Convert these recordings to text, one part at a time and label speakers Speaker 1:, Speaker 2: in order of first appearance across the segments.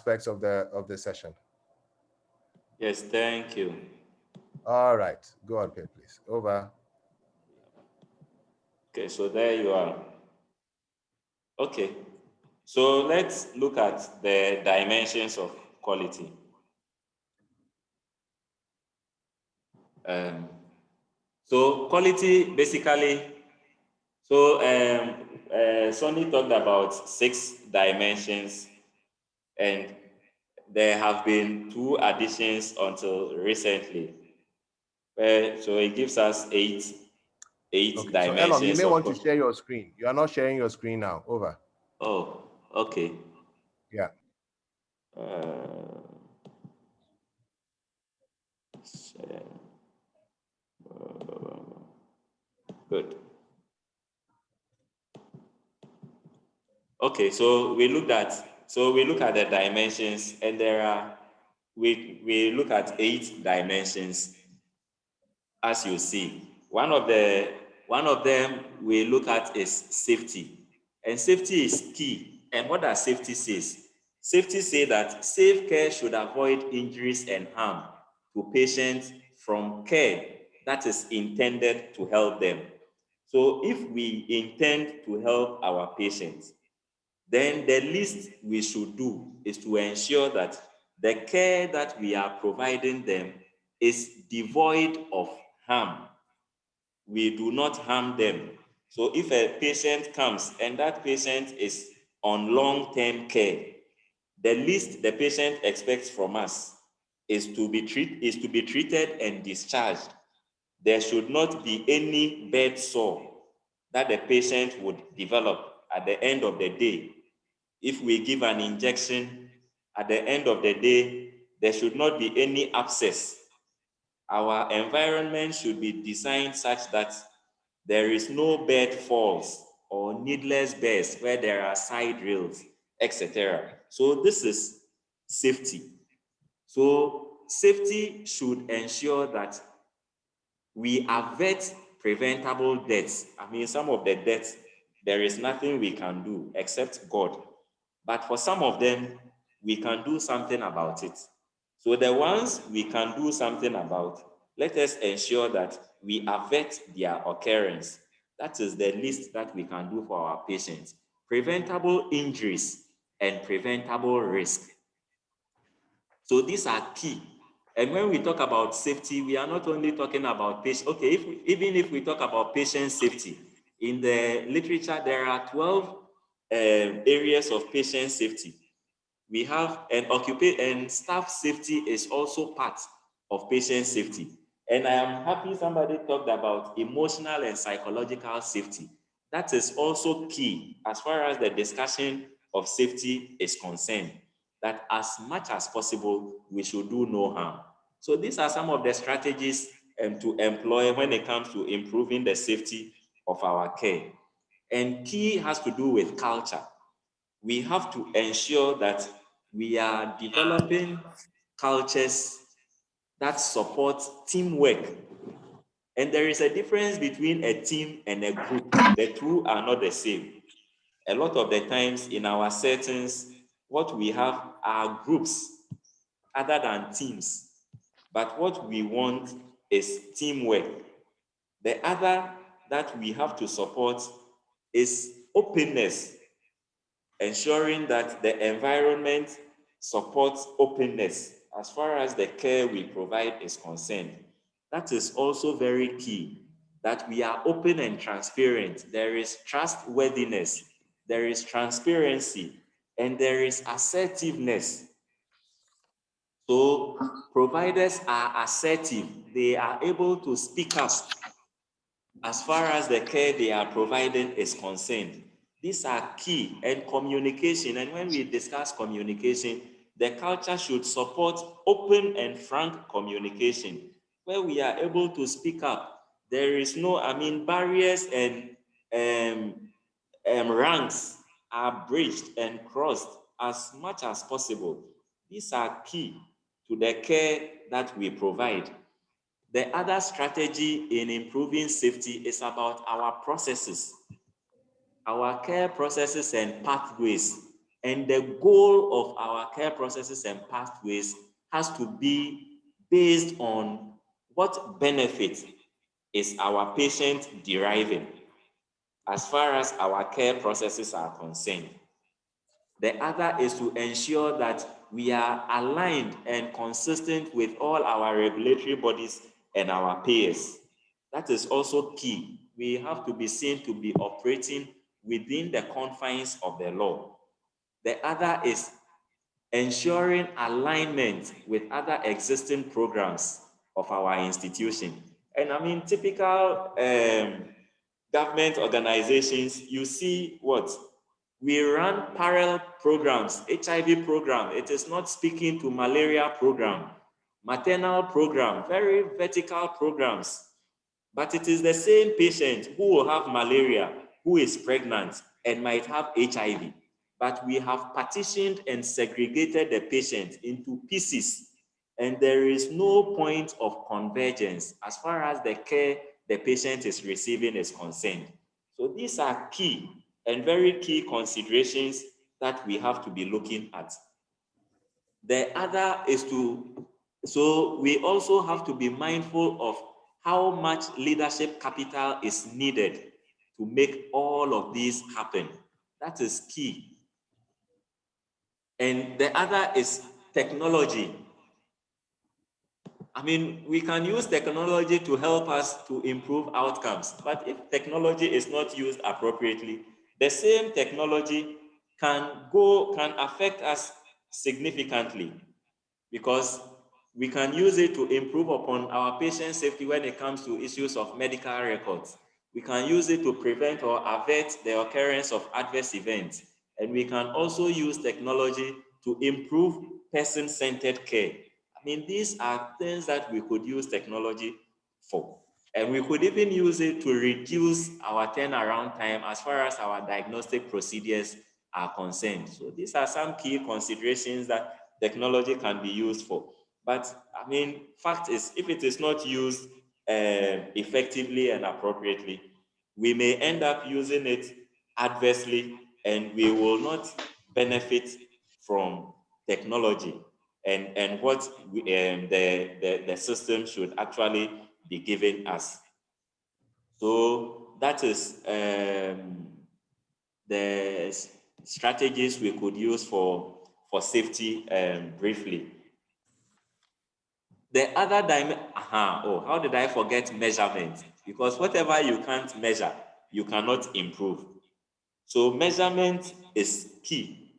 Speaker 1: aspects of the session.
Speaker 2: Yes, thank you.
Speaker 1: All right, go on, please. Over.
Speaker 2: Okay, so there you are. Okay, so let's look at the dimensions of quality. So quality basically, so Sonny talked about 6 dimensions, and there have been 2 additions until recently. So it gives us 8
Speaker 1: Okay, so Elon, you
Speaker 2: dimensions
Speaker 1: may
Speaker 2: of
Speaker 1: want to
Speaker 2: quality.
Speaker 1: share your screen. You are not sharing your screen now. Over.
Speaker 2: Oh, okay.
Speaker 1: Yeah.
Speaker 2: Good. Okay, so we look at the dimensions, and there are we look at 8 dimensions, as you see. One of them we look at is safety, and safety is key. And what does safety says? Safety say that safe care should avoid injuries and harm to patients from care that is intended to help them. So if we intend to help our patients, then the least we should do is to ensure that the care that we are providing them is devoid of harm. We do not harm them. So if a patient comes and that patient is on long-term care, the least the patient expects from us is to be treated and discharged. There should not be any bed sore that the patient would develop at the end of the day. If we give an injection, at the end of the day, there should not be any abscess. Our environment should be designed such that there is no bed falls or needless beds where there are side rails, etc. So this is safety. So safety should ensure that we avert preventable deaths. I mean, some of the deaths, there is nothing we can do except God. But for some of them, we can do something about it. So the ones we can do something about, let us ensure that we avert their occurrence. That is the least that we can do for our patients. Preventable injuries and preventable risk. So these are key. And when we talk about safety, we are not only talking about patient. Okay, even if we talk about patient safety, in the literature, there are 12 areas of patient safety. We have and staff safety is also part of patient safety. And I am happy somebody talked about emotional and psychological safety. That is also key as far as the discussion of safety is concerned, that as much as possible, we should do no harm. So these are some of the strategies to employ when it comes to improving the safety of our care. And key has to do with culture. We have to ensure that we are developing cultures that support teamwork. And there is a difference between a team and a group. The two are not the same. A lot of the times in our settings, what we have are groups other than teams. But what we want is teamwork. The other that we have to support is openness, ensuring that the environment supports openness as far as the care we provide is concerned. That is also very key, that we are open and transparent. There is trustworthiness, there is transparency, and there is assertiveness. So providers are assertive. They are able to speak up as far as the care they are providing is concerned. These are key. And communication, and when we discuss communication, the culture should support open and frank communication, where we are able to speak up. There is no, barriers and ranks are bridged and crossed as much as possible. These are key to the care that we provide. The other strategy in improving safety is about our processes, our care processes and pathways. And the goal of our care processes and pathways has to be based on what benefit is our patient deriving as far as our care processes are concerned. The other is to ensure that we are aligned and consistent with all our regulatory bodies and our payers. That is also key. We have to be seen to be operating within the confines of the law. The other is ensuring alignment with other existing programs of our institution. And I mean, typical government organizations, you see what? We run parallel programs, HIV program. It is not speaking to malaria program, maternal program, very vertical programs. But it is the same patient who will have malaria, who is pregnant, and might have HIV. But we have partitioned and segregated the patient into pieces, and there is no point of convergence as far as the care the patient is receiving is concerned. So these are key and very key considerations that we have to be looking at. The other is so we also have to be mindful of how much leadership capital is needed to make all of these happen. That is key. And the other is technology. I mean, we can use technology to help us to improve outcomes, but if technology is not used appropriately, the same technology can affect us significantly, because we can use it to improve upon our patient safety when it comes to issues of medical records. We can use it to prevent or avert the occurrence of adverse events. And we can also use technology to improve person-centered care. I mean, these are things that we could use technology for. And we could even use it to reduce our turnaround time as far as our diagnostic procedures are concerned. So these are some key considerations that technology can be used for. But I mean, fact is, if it is not used effectively and appropriately, we may end up using it adversely, and we will not benefit from technology and what the system should actually be giving us. So that is the strategies we could use for safety briefly. The other dimension, how did I forget measurement? Because whatever you can't measure, you cannot improve. So measurement is key.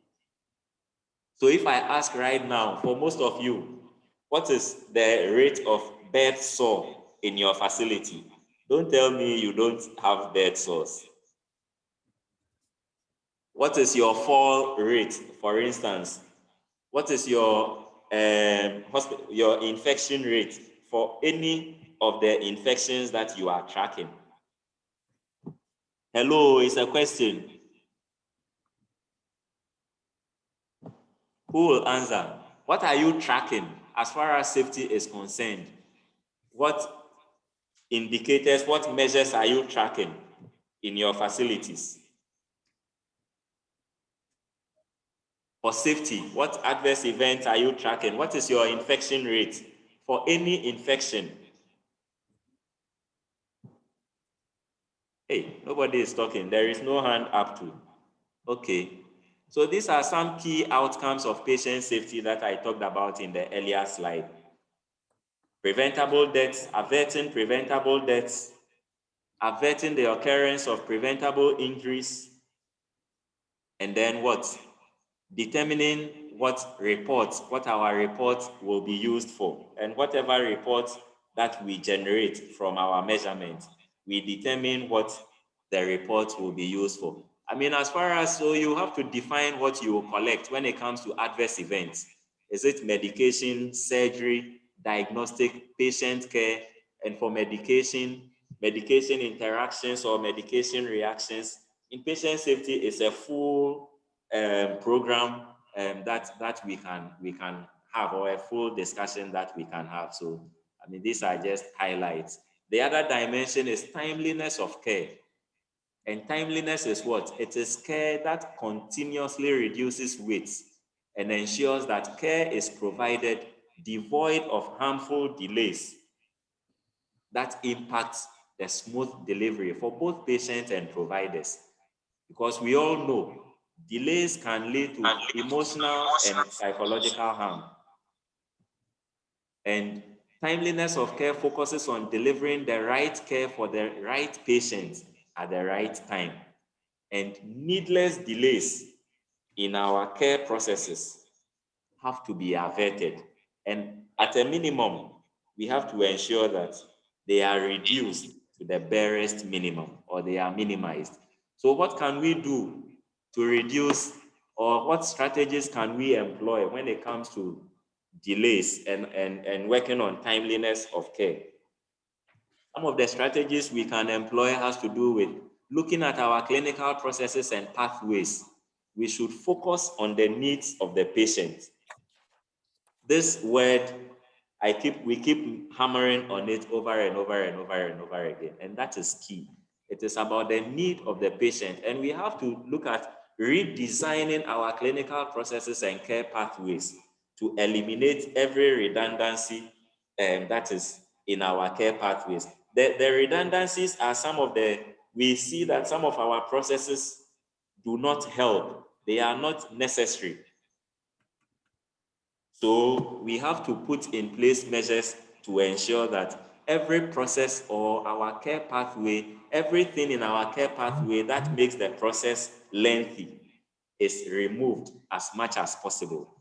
Speaker 2: So if I ask right now, for most of you, what is the rate of bed sore in your facility? Don't tell me you don't have bed sores. What is your fall rate, for instance? What is your your infection rate for any of the infections that you are tracking? Hello, it's a question. Who will answer? What are you tracking as far as safety is concerned? What indicators, what measures are you tracking in your facilities? For safety, what adverse events are you tracking? What is your infection rate for any infection? Hey, nobody is talking. There is no hand up to. Okay. So these are some key outcomes of patient safety that I talked about in the earlier slide. Preventable deaths, averting preventable deaths, averting the occurrence of preventable injuries, and then what? Determining what our reports will be used for. And whatever reports that we generate from our measurements, we determine what the reports will be used for. I mean, as far as, so you have to define what you will collect when it comes to adverse events. Is it medication, surgery, diagnostic, patient care, and for medication interactions or medication reactions? In patient safety, it's a full program that we can have, or a full discussion that we can have. So, I mean, these are just highlights. The other dimension is timeliness of care. And timeliness is what? It is care that continuously reduces waste and ensures that care is provided devoid of harmful delays that impact the smooth delivery for both patients and providers. Because we all know delays can lead to emotional and psychological harm. And timeliness of care focuses on delivering the right care for the right patient at the right time. And needless delays in our care processes have to be averted. And at a minimum, we have to ensure that they are reduced to the barest minimum, or they are minimized. So what can we do to reduce, or what strategies can we employ when it comes to delays and working on timeliness of care? Some of the strategies we can employ has to do with looking at our clinical processes and pathways. We should focus on the needs of the patient. This word, we keep hammering on it over and over and over and over again, and that is key. It is about the need of the patient, and we have to look at redesigning our clinical processes and care pathways to eliminate every redundancy that is in our care pathways. The redundancies are we see that some of our processes do not help. They are not necessary. So we have to put in place measures to ensure that every process or our care pathway, everything in our care pathway that makes the process lengthy is removed as much as possible.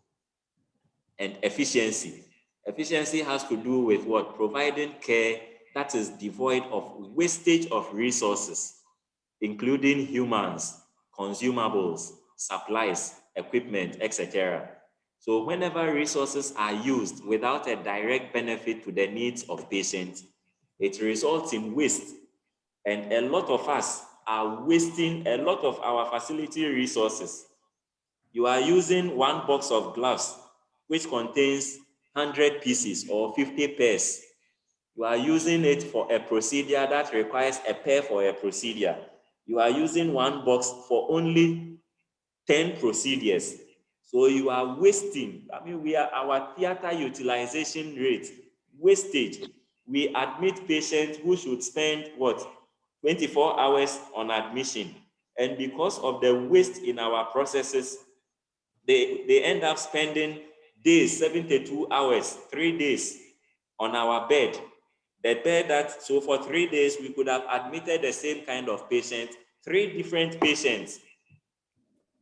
Speaker 2: And efficiency. Efficiency has to do with what? Providing care that is devoid of wastage of resources, including humans, consumables, supplies, equipment, etc. So whenever resources are used without a direct benefit to the needs of patients, it results in waste. And a lot of us are wasting a lot of our facility resources. You are using one box of gloves, which contains 100 pieces or 50 pairs. You are using it for a procedure that requires a pair for a procedure. You are using one box for only 10 procedures. So you are wasting. Our theater utilization rate, wastage. We admit patients who should spend 24 hours on admission. And because of the waste in our processes, they end up spending days, 72 hours, 3 days on our bed. The bed so for 3 days, we could have admitted the same kind of patient, 3 different patients.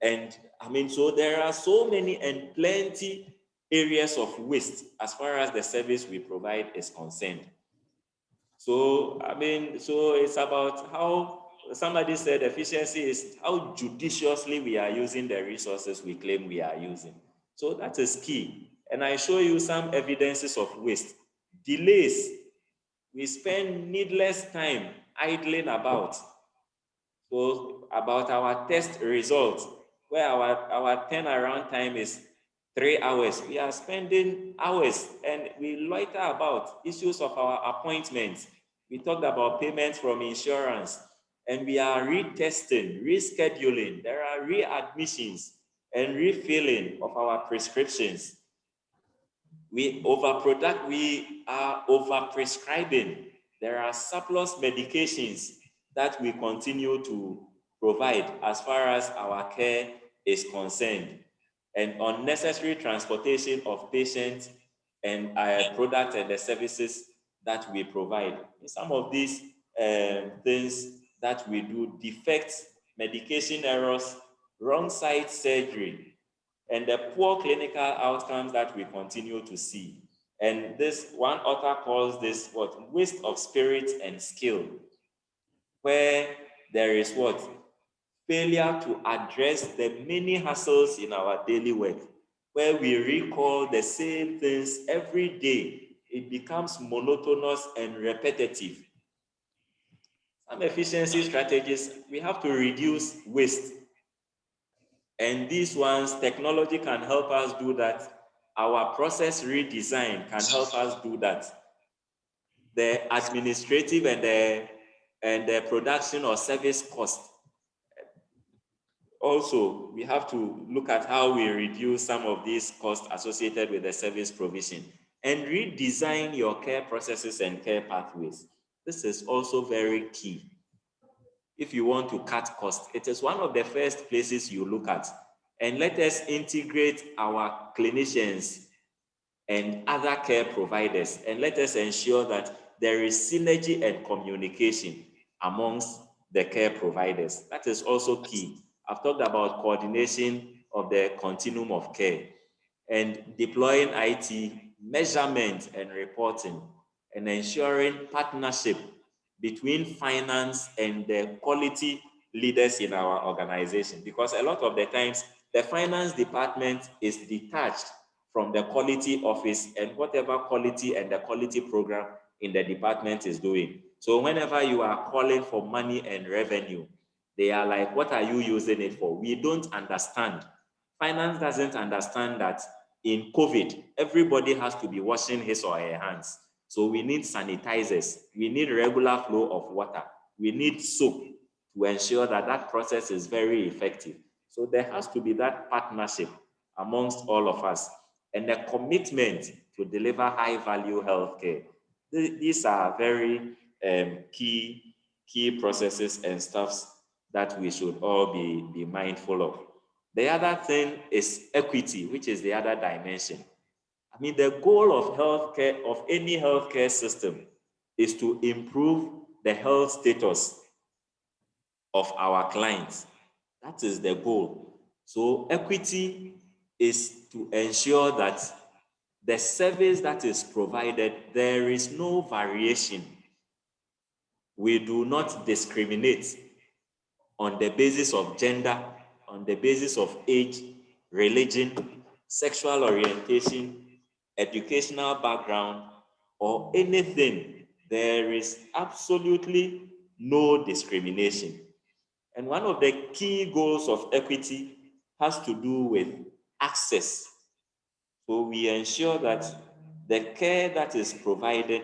Speaker 2: And so there are so many and plenty areas of waste as far as the service we provide is concerned. So, so it's about how somebody said efficiency is how judiciously we are using the resources we claim we are using. So that is key. And I show you some evidences of waste. Delays. We spend needless time idling about. So about our test results, where our turnaround time is 3 hours, we are spending hours, and we loiter about issues of our appointments. We talked about payments from insurance, and we are retesting, rescheduling. There are readmissions and refilling of our prescriptions. We are overprescribing. There are surplus medications that we continue to provide as far as our care is concerned, and unnecessary transportation of patients and products and the services that we provide. Some of these things that we do: defects, medication errors, wrong site surgery, and the poor clinical outcomes that we continue to see. And this one author calls this waste of spirit and skill, where there is failure to address the many hassles in our daily work, where we recall the same things every day. It becomes monotonous and repetitive. Some efficiency strategies: we have to reduce waste. And these ones, technology can help us do that. Our process redesign can help us do that. The administrative and the and the production or service cost. Also, we have to look at how we reduce some of these costs associated with the service provision and redesign your care processes and care pathways. This is also very key. If you want to cut costs, it is one of the first places you look at. And let us integrate our clinicians and other care providers, and let us ensure that there is synergy and communication amongst the care providers. That is also key. I've talked about coordination of the continuum of care and deploying IT, measurement and reporting, and ensuring partnership between finance and the quality leaders in our organization. Because a lot of the times, the finance department is detached from the quality office and whatever quality and the quality program in the department is doing. So whenever you are calling for money and revenue, they are like, what are you using it for? We don't understand. Finance doesn't understand that in COVID, everybody has to be washing his or her hands. So we need sanitizers. We need regular flow of water. We need soap to ensure that that process is very effective. So there has to be that partnership amongst all of us and a commitment to deliver high-value healthcare. These are very key processes and stuffs that we should all be mindful of. The other thing is equity, which is the other dimension. I mean, the goal of healthcare, of any healthcare system, is to improve the health status of our clients. That is the goal. So equity is to ensure that the service that is provided, there is no variation. We do not discriminate on the basis of gender, on the basis of age, religion, sexual orientation, educational background, or anything. There is absolutely no discrimination. And one of the key goals of equity has to do with access. So we ensure that the care that is provided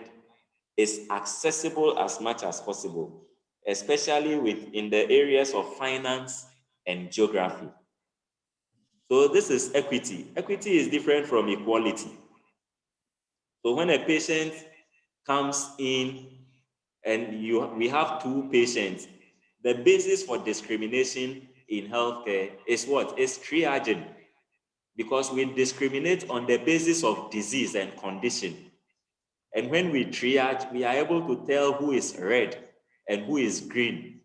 Speaker 2: is accessible as much as possible, especially in the areas of finance and geography. So this is equity. Equity is different from equality. So when a patient comes in and we have two patients, the basis for discrimination in healthcare is what? It's triaging, because we discriminate on the basis of disease and condition. And when we triage, we are able to tell who is red and who is green,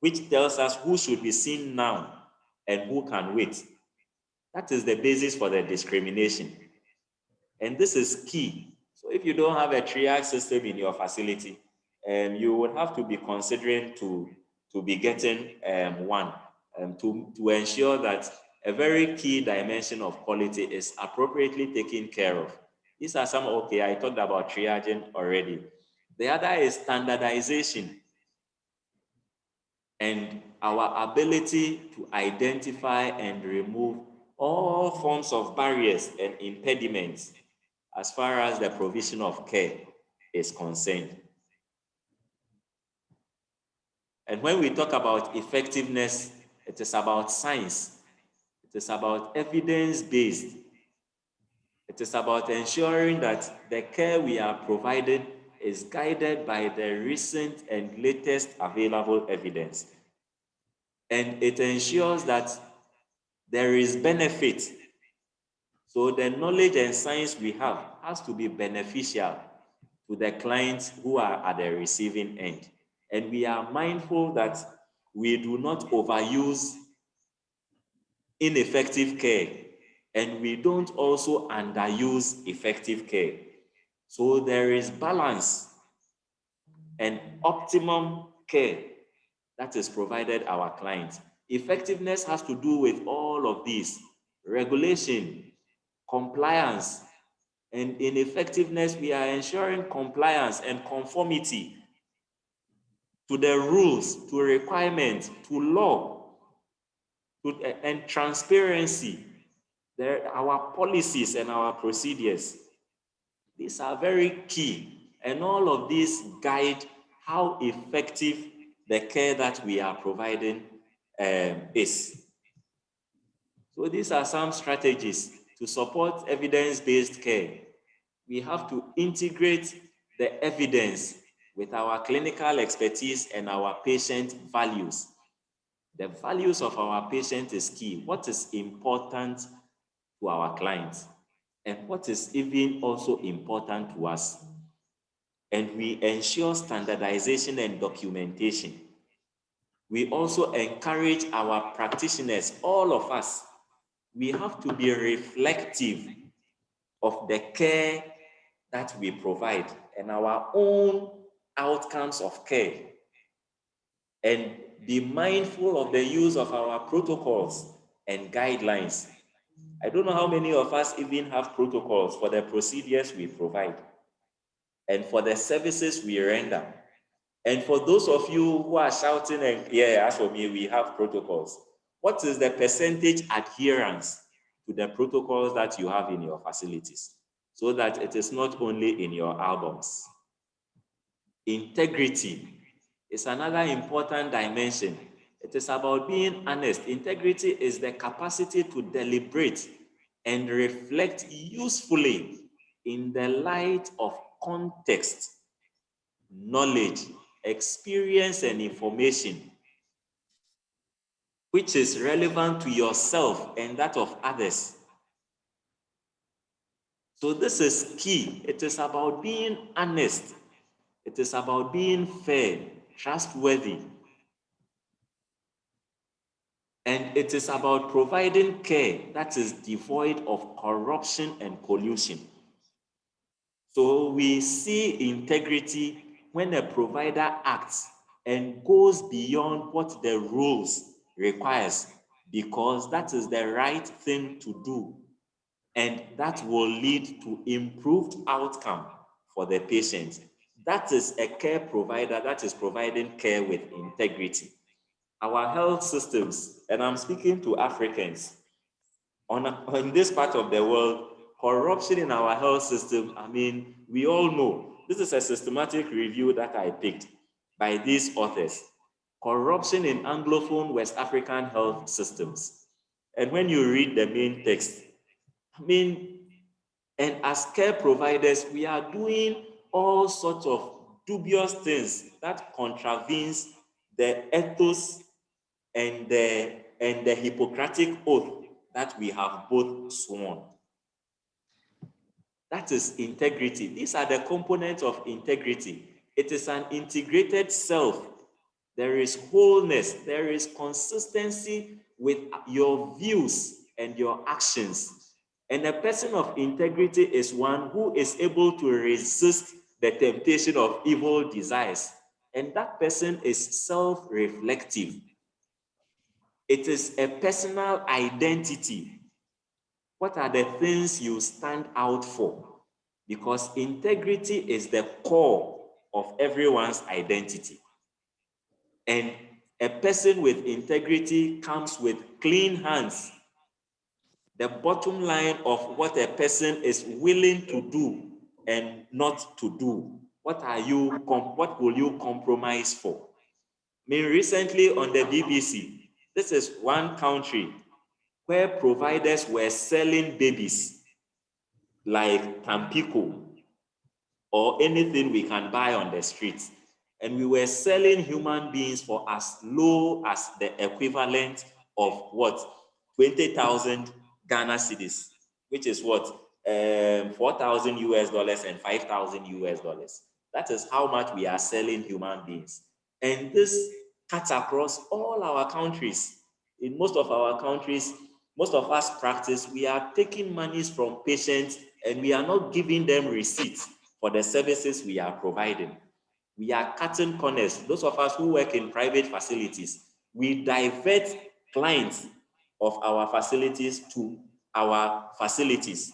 Speaker 2: which tells us who should be seen now and who can wait. That is the basis for the discrimination. And this is key. So if you don't have a triage system in your facility, you would have to be considering to be getting one to ensure that a very key dimension of quality is appropriately taken care of. These are some, okay, I talked about triaging already. The other is standardization and our ability to identify and remove all forms of barriers and impediments as far as the provision of care is concerned. And when we talk about effectiveness, it is about science. It is about evidence-based. It is about ensuring that the care we are providing is guided by the recent and latest available evidence. And it ensures that there is benefit. So the knowledge and science we have has to be beneficial to the clients who are at the receiving end. And we are mindful that we do not overuse ineffective care, and we don't also underuse effective care. So there is balance and optimum care that is provided our clients. Effectiveness has to do with all of these: regulation, compliance, and in effectiveness, we are ensuring compliance and conformity to the rules, to requirements, to law, and transparency. Our policies and our procedures, these are very key. And all of these guide how effective the care that we are providing is. So these are some strategies to support evidence-based care. We have to integrate the evidence with our clinical expertise and our patient values. The values of our patient is key. What is important to our clients and what is even also important to us. And we ensure standardization and documentation. We also encourage our practitioners, all of us, we have to be reflective of the care that we provide and our own outcomes of care, and be mindful of the use of our protocols and guidelines. I don't know how many of us even have protocols for the procedures we provide and for the services we render. And for those of you who are shouting, and yeah, as for me, we have protocols. What is the percentage adherence to the protocols that you have in your facilities, so that it is not only in your albums? Integrity is another important dimension. It is about being honest. Integrity is the capacity to deliberate and reflect usefully in the light of context, knowledge, experience, and information, which is relevant to yourself and that of others. So this is key. It is about being honest. It is about being fair, trustworthy. And it is about providing care that is devoid of corruption and collusion. So we see integrity when a provider acts and goes beyond what the rules requires, because that is the right thing to do. And that will lead to improved outcome for the patient. That is a care provider that is providing care with integrity. Our health systems, and I'm speaking to Africans, on this part of the world, corruption in our health system, I mean, we all know. This is a systematic review that I picked by these authors. Corruption in Anglophone West African health systems. And when you read the main text, I mean, and as care providers, we are doing all sorts of dubious things that contravenes the ethos and the Hippocratic oath that we have both sworn. That is integrity. These are the components of integrity. It is an integrated self. There is wholeness. There is consistency with your views and your actions. And a person of integrity is one who is able to resist the temptation of evil desires. And that person is self-reflective. It is a personal identity. What are the things you stand out for? Because integrity is the core of everyone's identity. And a person with integrity comes with clean hands. The bottom line of what a person is willing to do and not to do. What will you compromise for? I mean, recently on the BBC, this is one country where providers were selling babies like Tampico or anything we can buy on the streets. And we were selling human beings for as low as the equivalent of what? 20,000 Ghana cedis, which is what? 4,000 US dollars and 5,000 US dollars. That is how much we are selling human beings. And this cuts across all our countries. In most of our countries, most of us practice, we are taking monies from patients and we are not giving them receipts for the services we are providing. We are cutting corners. Those of us who work in private facilities, we divert clients of our facilities to our facilities,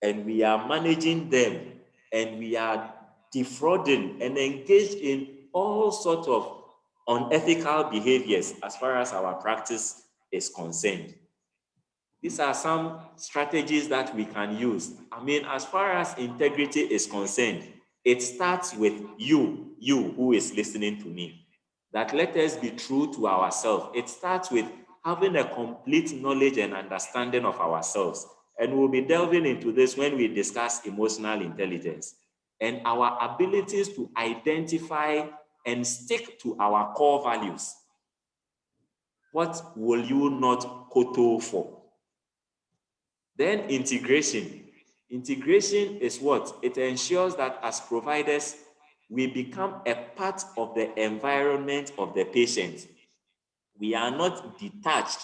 Speaker 2: and we are managing them, and we are defrauding and engaged in all sorts of unethical behaviors as far as our practice is concerned. These are some strategies that we can use. I mean, as far as integrity is concerned, it starts with you who is listening to me. That let us be true to ourselves. It starts with having a complete knowledge and understanding of ourselves. And we'll be delving into this when we discuss emotional intelligence and our abilities to identify and stick to our core values. What will you not kowtow for? Then integration. Integration is what? It ensures that as providers, we become a part of the environment of the patient. We are not detached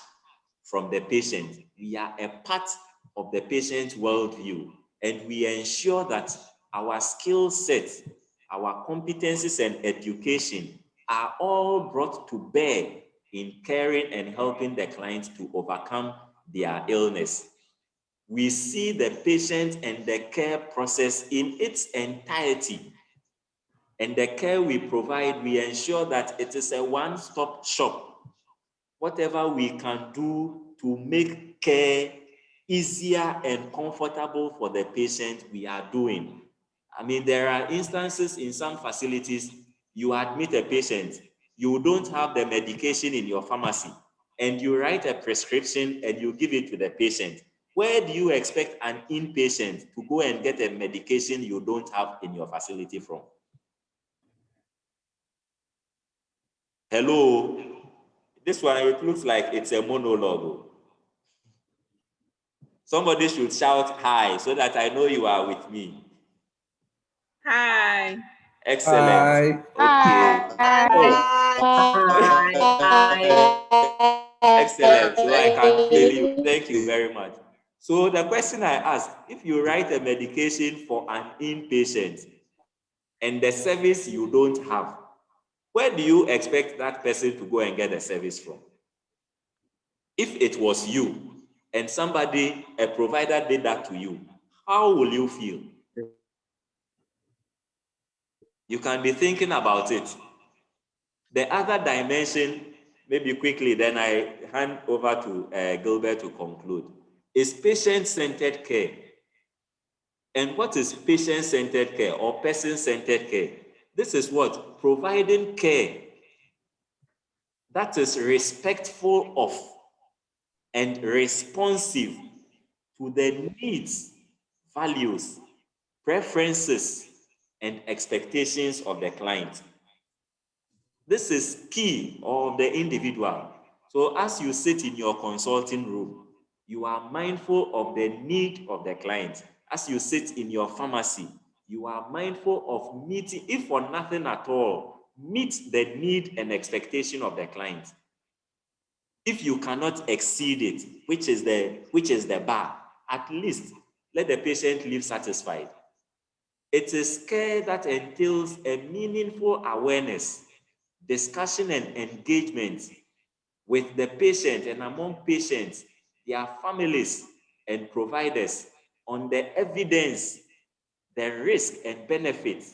Speaker 2: from the patient. We are a part of the patient's worldview. And we ensure that our skill sets, our competencies and education are all brought to bear in caring and helping the client to overcome their illness. We see the patient and the care process in its entirety. And the care we provide, we ensure that it is a one-stop shop. Whatever we can do to make care easier and comfortable for the patient, we are doing. I mean, there are instances in some facilities, you admit a patient, you don't have the medication in your pharmacy, and you write a prescription and you give it to the patient. Where do you expect an inpatient to go and get a medication you don't have in your facility from? Hello? This one, it looks like it's a monologue. Somebody should shout hi so that I know you are with me.
Speaker 3: Hi.
Speaker 2: Excellent.
Speaker 4: Hi.
Speaker 2: Okay.
Speaker 4: Hi.
Speaker 2: Oh. Excellent. So I can feel you. Thank you very much. So the question I asked, if you write a medication for an inpatient and the service you don't have, where do you expect that person to go and get the service from? If it was you and somebody, a provider did that to you, how will you feel? You can be thinking about it. The other dimension, maybe quickly, then I hand over to Gilbert to conclude, is patient-centered care. And what is patient-centered care or person-centered care? This is what? Providing care that is respectful of and responsive to the needs, values, preferences, and expectations of the client. This is key of the individual. So as you sit in your consulting room, you are mindful of the need of the client. As you sit in your pharmacy, you are mindful of meeting, if for nothing at all, meet the need and expectation of the client. If you cannot exceed it, which is the bar, at least let the patient live satisfied. It is care that entails a meaningful awareness, discussion and engagement with the patient and among patients, their families and providers on the evidence, the risk and benefits,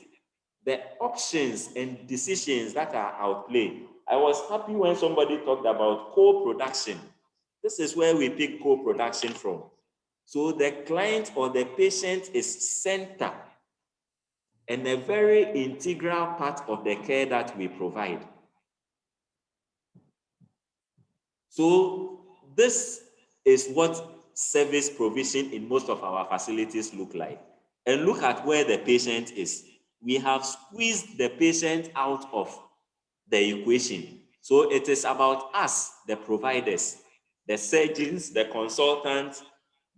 Speaker 2: the options and decisions that are at play. I was happy when somebody talked about co-production. This is where we pick co-production from. So the client or the patient is center and a very integral part of the care that we provide. So this is what service provision in most of our facilities look like. And look at where the patient is. We have squeezed the patient out of the equation. So it is about us, the providers, the surgeons, the consultants,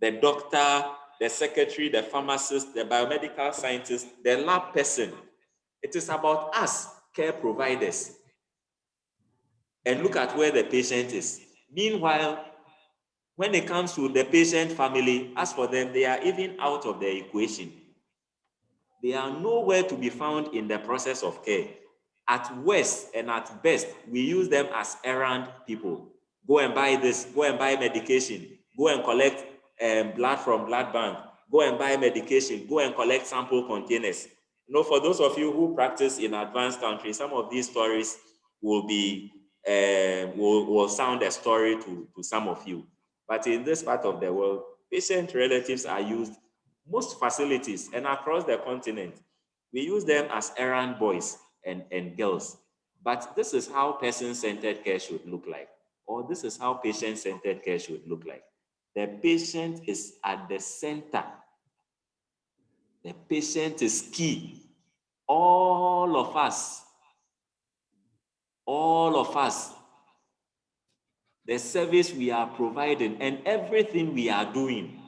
Speaker 2: the doctor, the secretary, the pharmacist, the biomedical scientist, the lab person. It is about us, care providers. And look at where the patient is. Meanwhile, when it comes to the patient family, as for them, they are even out of the equation. They are nowhere to be found in the process of care. At worst and at best, we use them as errand people. Go and buy this, go and buy medication, go and collect blood from blood bank, go and buy medication, go and collect sample containers. You know, for those of you who practice in advanced countries, some of these stories will be will sound a story to some of you. But in this part of the world, patient relatives are used most facilities and across the continent. We use them as errand boys and girls. But this is how person-centered care should look like, or this is how patient-centered care should look like. The patient is at the center. The patient is key. All of us, the service we are providing and everything we are doing,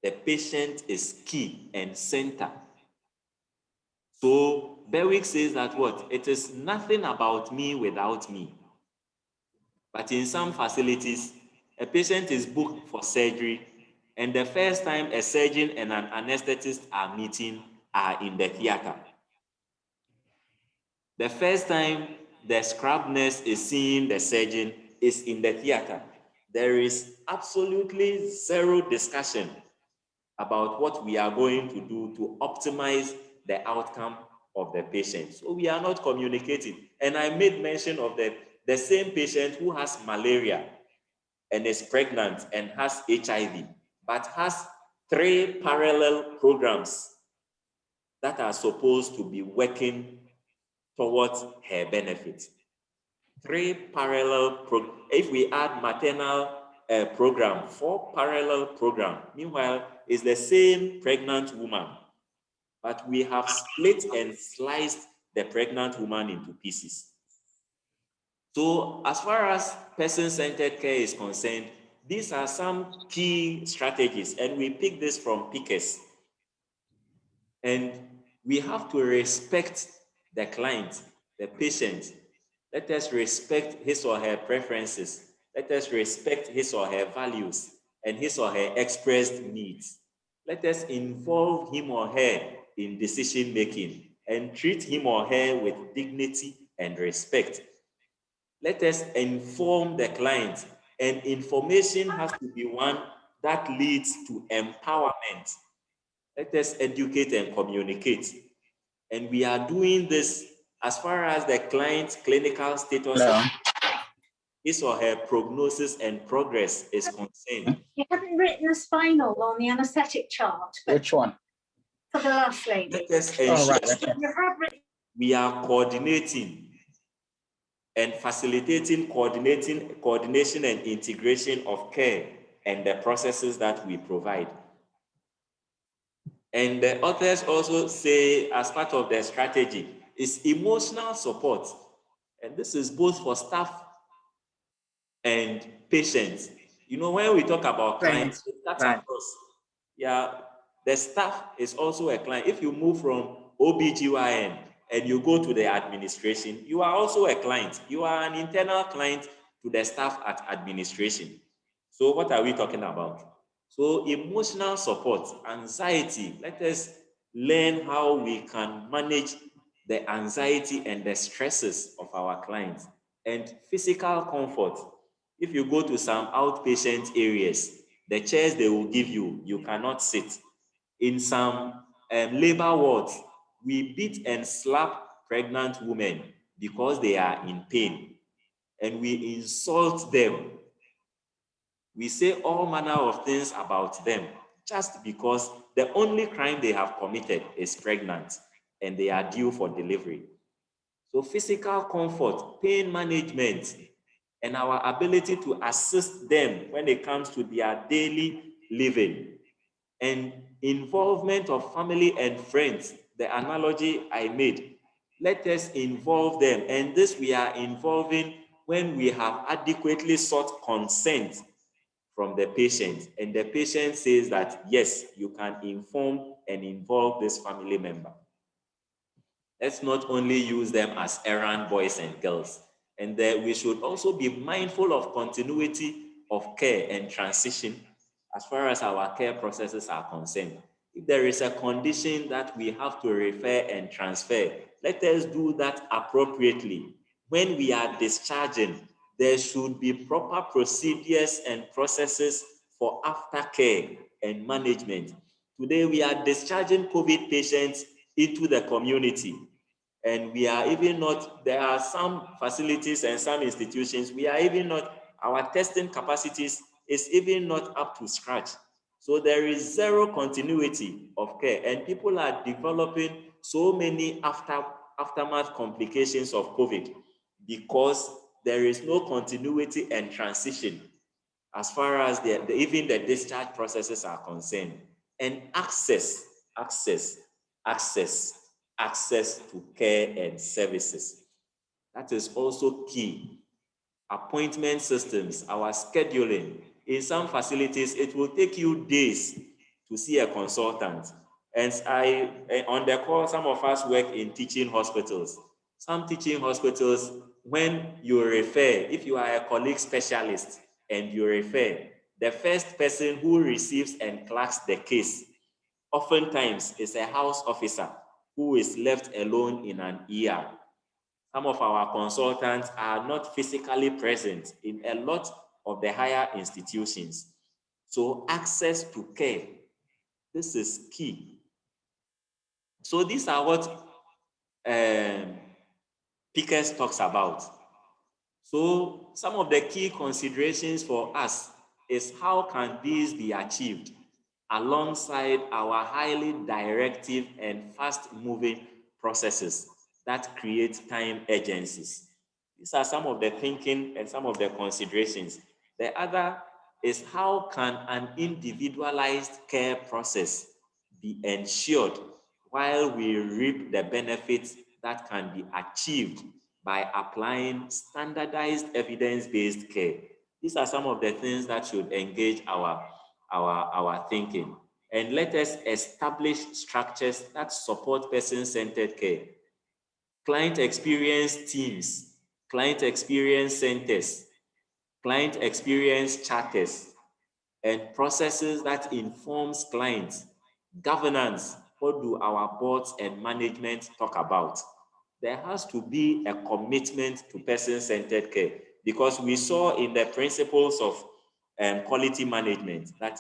Speaker 2: the patient is key and center. So Berwick says that what? It is nothing about me without me. But in some facilities, a patient is booked for surgery, and the first time a surgeon and an anesthetist are meeting are in the theater. The first time the scrub nurse is seeing the surgeon is in the theater. There is absolutely zero discussion about what we are going to do to optimize the outcome of the patient. So we are not communicating. And I made mention of the same patient who has malaria and is pregnant and has HIV, but has 3 parallel programs that are supposed to be working towards her benefit. 3 parallel programs. If we add maternal program, 4 parallel program. Meanwhile, it's the same pregnant woman, but we have split and sliced the pregnant woman into pieces. So as far as person-centered care is concerned, these are some key strategies, and we pick this from PICS. And we have to respect the client, the patient. Let us respect his or her preferences. Let us respect his or her values and his or her expressed needs. Let us involve him or her in decision making and treat him or her with dignity and respect. Let us inform the client, and information has to be one that leads to empowerment. Let us educate and communicate. And we are doing this as far as the client's clinical status, his or her prognosis and progress is concerned.
Speaker 3: You haven't written a spinal on the anaesthetic chart.
Speaker 4: Which one?
Speaker 3: For the last lady.
Speaker 2: Let us ensure
Speaker 4: okay.
Speaker 3: You have written.
Speaker 2: We are coordinating and facilitating coordination and integration of care and the processes that we provide. And the authors also say, as part of their strategy, is emotional support. And this is both for staff and patients. You know, when we talk about clients, that's across. Yeah, the staff is also a client. If you move from OBGYN and you go to the administration, you are also a client. You are an internal client to the staff at administration. So what are we talking about? So emotional support, anxiety. Let us learn how we can manage the anxiety and the stresses of our clients. And physical comfort. If you go to some outpatient areas, the chairs they will give you, you cannot sit. In some labor wards, we beat and slap pregnant women because they are in pain, and we insult them. We say all manner of things about them just because the only crime they have committed is pregnant and they are due for delivery. So physical comfort, pain management, and our ability to assist them when it comes to their daily living, and involvement of family and friends, the analogy I made. Let us involve them, and this we are involving when we have adequately sought consent from the patient, and the patient says that, yes, you can inform and involve this family member. Let's not only use them as errand boys and girls. And we should also be mindful of continuity of care and transition as far as our care processes are concerned. If there is a condition that we have to refer and transfer, let us do that appropriately. When we are discharging, there should be proper procedures and processes for aftercare and management. Today, we are discharging COVID patients into the community. And we are even not, there are some facilities and some institutions, we are even not, our testing capacities is even not up to scratch. So there is zero continuity of care, and people are developing so many aftermath complications of COVID because there is no continuity and transition as far as even the discharge processes are concerned. And access to care and services. That is also key. Appointment systems, our scheduling. In some facilities, it will take you days to see a consultant. And on the call, some of us work in teaching hospitals. Some teaching hospitals, when you refer, if you are a colleague specialist and you refer, the first person who receives and clerks the case oftentimes is a house officer who is left alone in an ER. Some of our consultants are not physically present in a lot of the higher institutions. So access to care, this is key. So these are what Pickers talks about. So some of the key considerations for us is how can these be achieved alongside our highly directive and fast-moving processes that create time agencies. These are some of the thinking and some of the considerations. The other is how can an individualized care process be ensured while we reap the benefits that can be achieved by applying standardized evidence-based care. These are some of the things that should engage our thinking. And let us establish structures that support person-centered care. Client experience teams, client experience centers, client experience charters, and processes that informs clients. Governance, what do our boards and management talk about? There has to be a commitment to person-centered care because we saw in the principles of quality management that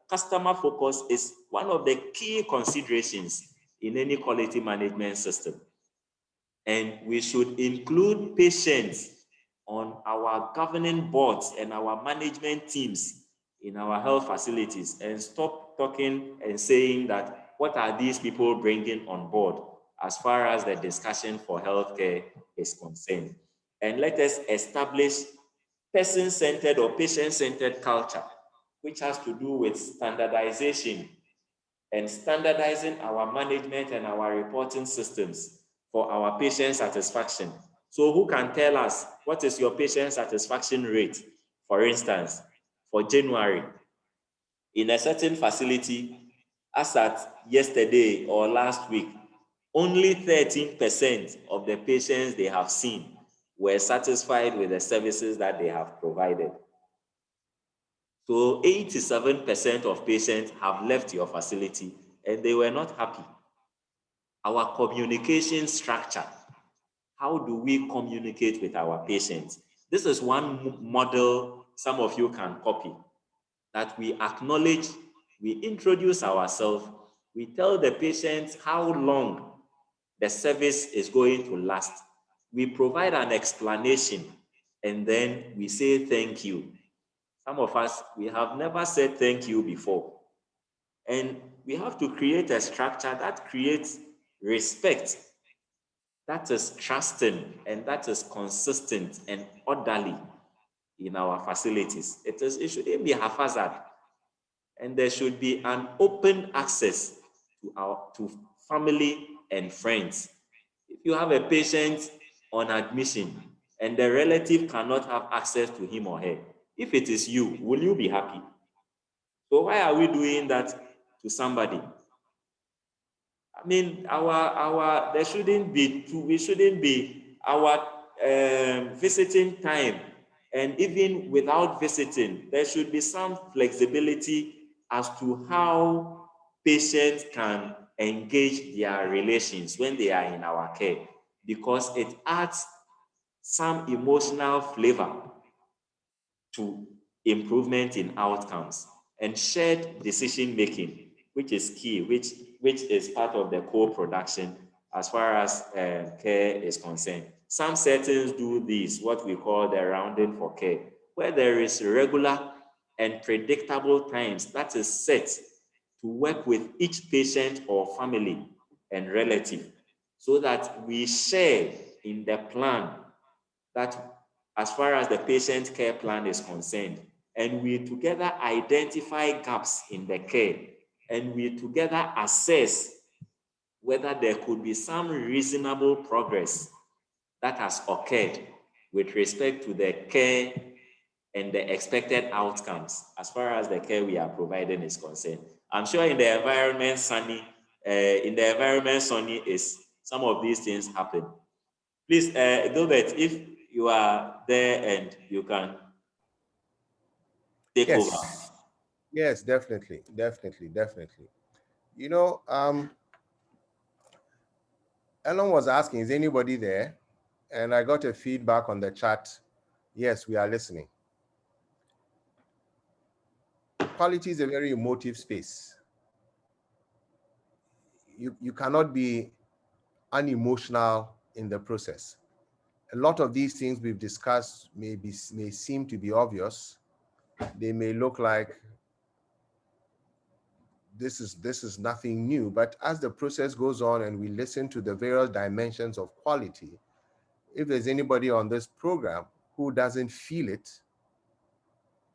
Speaker 2: customer focus is one of the key considerations in any quality management system. And we should include patients on our governing boards and our management teams in our health facilities and stop talking and saying that what are these people bringing on board as far as the discussion for healthcare is concerned. And let us establish person-centered or patient-centered culture, which has to do with standardization and standardizing our management and our reporting systems for our patient satisfaction. So who can tell us what is your patient satisfaction rate, for instance, for January? In a certain facility, as at yesterday or last week, only 13% of the patients they have seen were satisfied with the services that they have provided. So 87% of patients have left your facility and they were not happy. Our communication structure, how do we communicate with our patients? This is one model some of you can copy, that we acknowledge, we introduce ourselves, we tell the patients how long the service is going to last. We provide an explanation and then we say thank you. Some of us, we have never said thank you before. And we have to create a structure that creates respect, that is trusting, and that is consistent and orderly in our facilities. It shouldn't be haphazard. And there should be an open access to family and friends. If you have a patient on admission and the relative cannot have access to him or her, if it is you, will you be happy? So why are we doing that to somebody? I mean, there shouldn't be our visiting time, and even without visiting, there should be some flexibility as to how patients can engage their relations when they are in our care, because it adds some emotional flavor to improvement in outcomes and shared decision making, which is key, which is part of the co-production as far as care is concerned. Some settings do this, what we call the rounding for care, where there is regular and predictable times that is set to work with each patient or family and relative, so that we share in the plan that as far as the patient care plan is concerned, and we together identify gaps in the care, and we together assess whether there could be some reasonable progress that has occurred with respect to the care and the expected outcomes as far as the care we are providing is concerned. I'm sure in the environment, Sunny, is some of these things happen. Please, Gilbert, if you are there and you can take over.
Speaker 1: Yes, definitely. You know, Ellen was asking, is anybody there? And I got a feedback on the chat. Yes, we are listening. Quality is a very emotive space. You cannot be unemotional in the process. A lot of these things we've discussed may seem to be obvious. They may look like this is nothing new, but as the process goes on and we listen to the various dimensions of quality, if there's anybody on this program who doesn't feel it,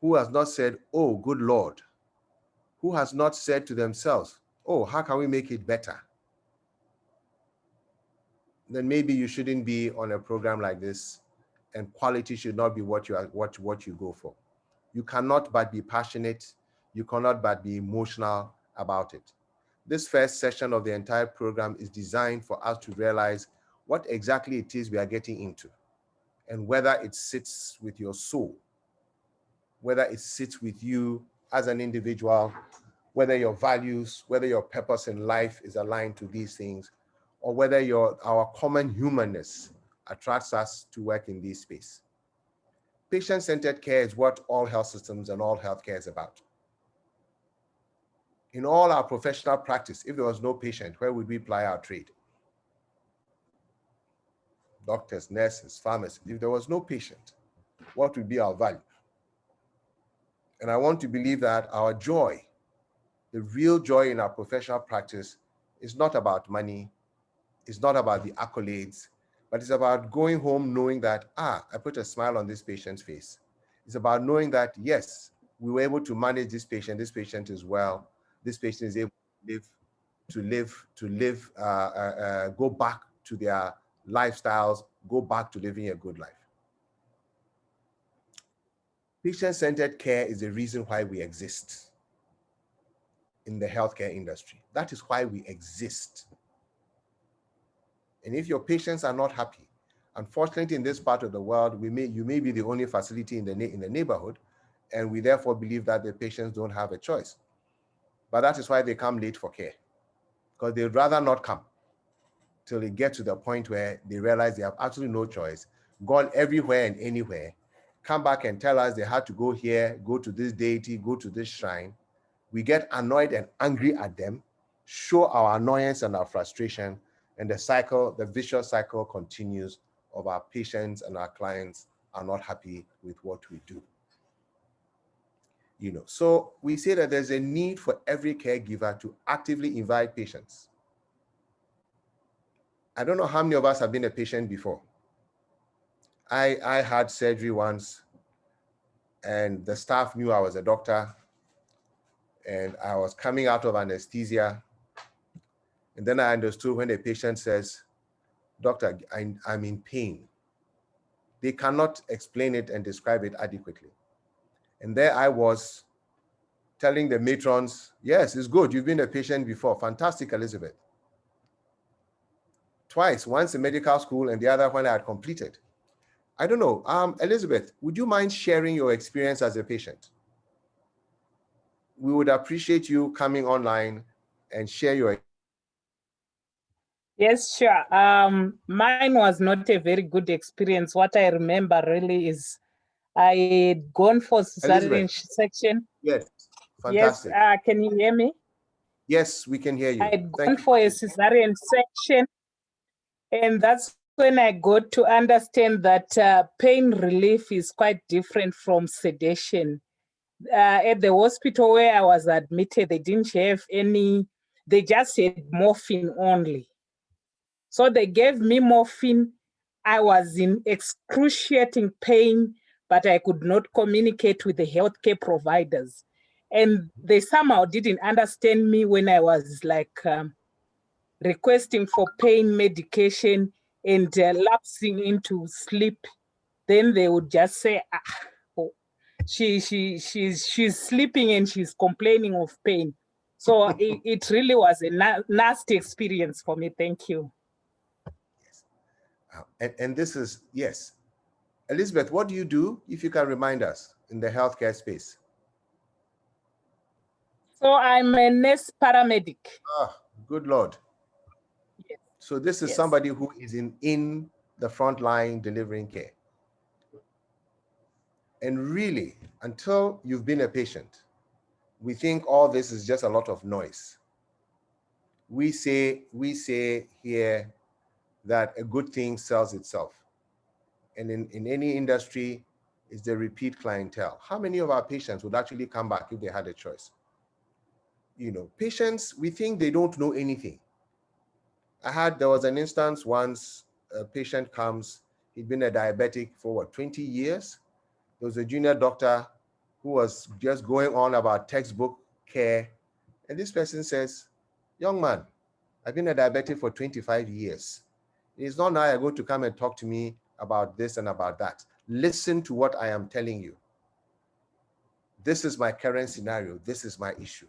Speaker 1: who has not said, oh, good Lord, who has not said to themselves, oh, how can we make it better? Then maybe you shouldn't be on a program like this, and quality should not be what you go for. You cannot but be passionate. You cannot but be emotional about it. This first session of the entire program is designed for us to realize what exactly it is we are getting into, and whether it sits with your soul, whether it sits with you as an individual, whether your values, whether your purpose in life is aligned to these things, or whether our common humanness attracts us to work in this space. Patient-centered care is what all health systems and all healthcare is about. In all our professional practice, if there was no patient, where would we ply our trade? Doctors, nurses, pharmacists. If there was no patient, what would be our value? And I want to believe that our joy, the real joy in our professional practice, is not about money, it's not about the accolades, but it's about going home knowing that, I put a smile on this patient's face. It's about knowing that, yes, we were able to manage this patient is well, this patient is able to go back to their lifestyles, go back to living a good life. Patient-centered care is the reason why we exist in the healthcare industry. That is why we exist. And if your patients are not happy, unfortunately in this part of the world, you may be the only facility in the neighborhood, and we therefore believe that the patients don't have a choice. But that is why they come late for care, because they'd rather not come till they get to the point where they realize they have absolutely no choice, gone everywhere and anywhere, come back and tell us they had to go here, go to this deity, go to this shrine. We get annoyed and angry at them, show our annoyance and our frustration, and the vicious cycle continues of our patients and our clients are not happy with what we do. So we say that there's a need for every caregiver to actively invite patients. I don't know how many of us have been a patient before. I had surgery once, and the staff knew I was a doctor, and I was coming out of anesthesia. And then I understood when a patient says, doctor, I'm in pain. They cannot explain it and describe it adequately. And there I was telling the matrons, yes, it's good. You've been a patient before. Fantastic, Elizabeth. Twice, once in medical school and the other when I had completed. I don't know. Elizabeth, would you mind sharing your experience as a patient? We would appreciate you coming online and share your.
Speaker 4: Yes, sure. Mine was not a very good experience. What I remember really is I had gone for cesarean section.
Speaker 1: Yes, fantastic.
Speaker 4: Yes, can you hear me?
Speaker 1: Yes, we can hear you.
Speaker 4: I had gone for a cesarean section, and that's when I got to understand that pain relief is quite different from sedation. At the hospital where I was admitted, they didn't have any they just had morphine only. So they gave me morphine. I was in excruciating pain, but I could not communicate with the healthcare providers. And they somehow didn't understand me when I was like requesting for pain medication and lapsing into sleep. Then they would just say, oh, she's sleeping and she's complaining of pain. So it really was a nasty experience for me. Thank you.
Speaker 1: And this is, yes. Elizabeth, what do you do, if you can remind us, in the healthcare space?
Speaker 4: So I'm a nurse paramedic.
Speaker 1: Ah, good Lord.
Speaker 4: Yes.
Speaker 1: So this is
Speaker 4: Yes.
Speaker 1: somebody who is in the front line delivering care. And really, until you've been a patient, we think all this is just a lot of noise. We say here that a good thing sells itself. And in any industry, it's the repeat clientele. How many of our patients would actually come back if they had a choice? You know, patients, we think they don't know anything. There was an instance once, a patient comes, he'd been a diabetic for what, 20 years? There was a junior doctor who was just going on about textbook care. And this person says, young man, I've been a diabetic for 25 years. It's not now you're going to come and talk to me about this and about that. Listen to what I am telling you. This is my current scenario. This is my issue.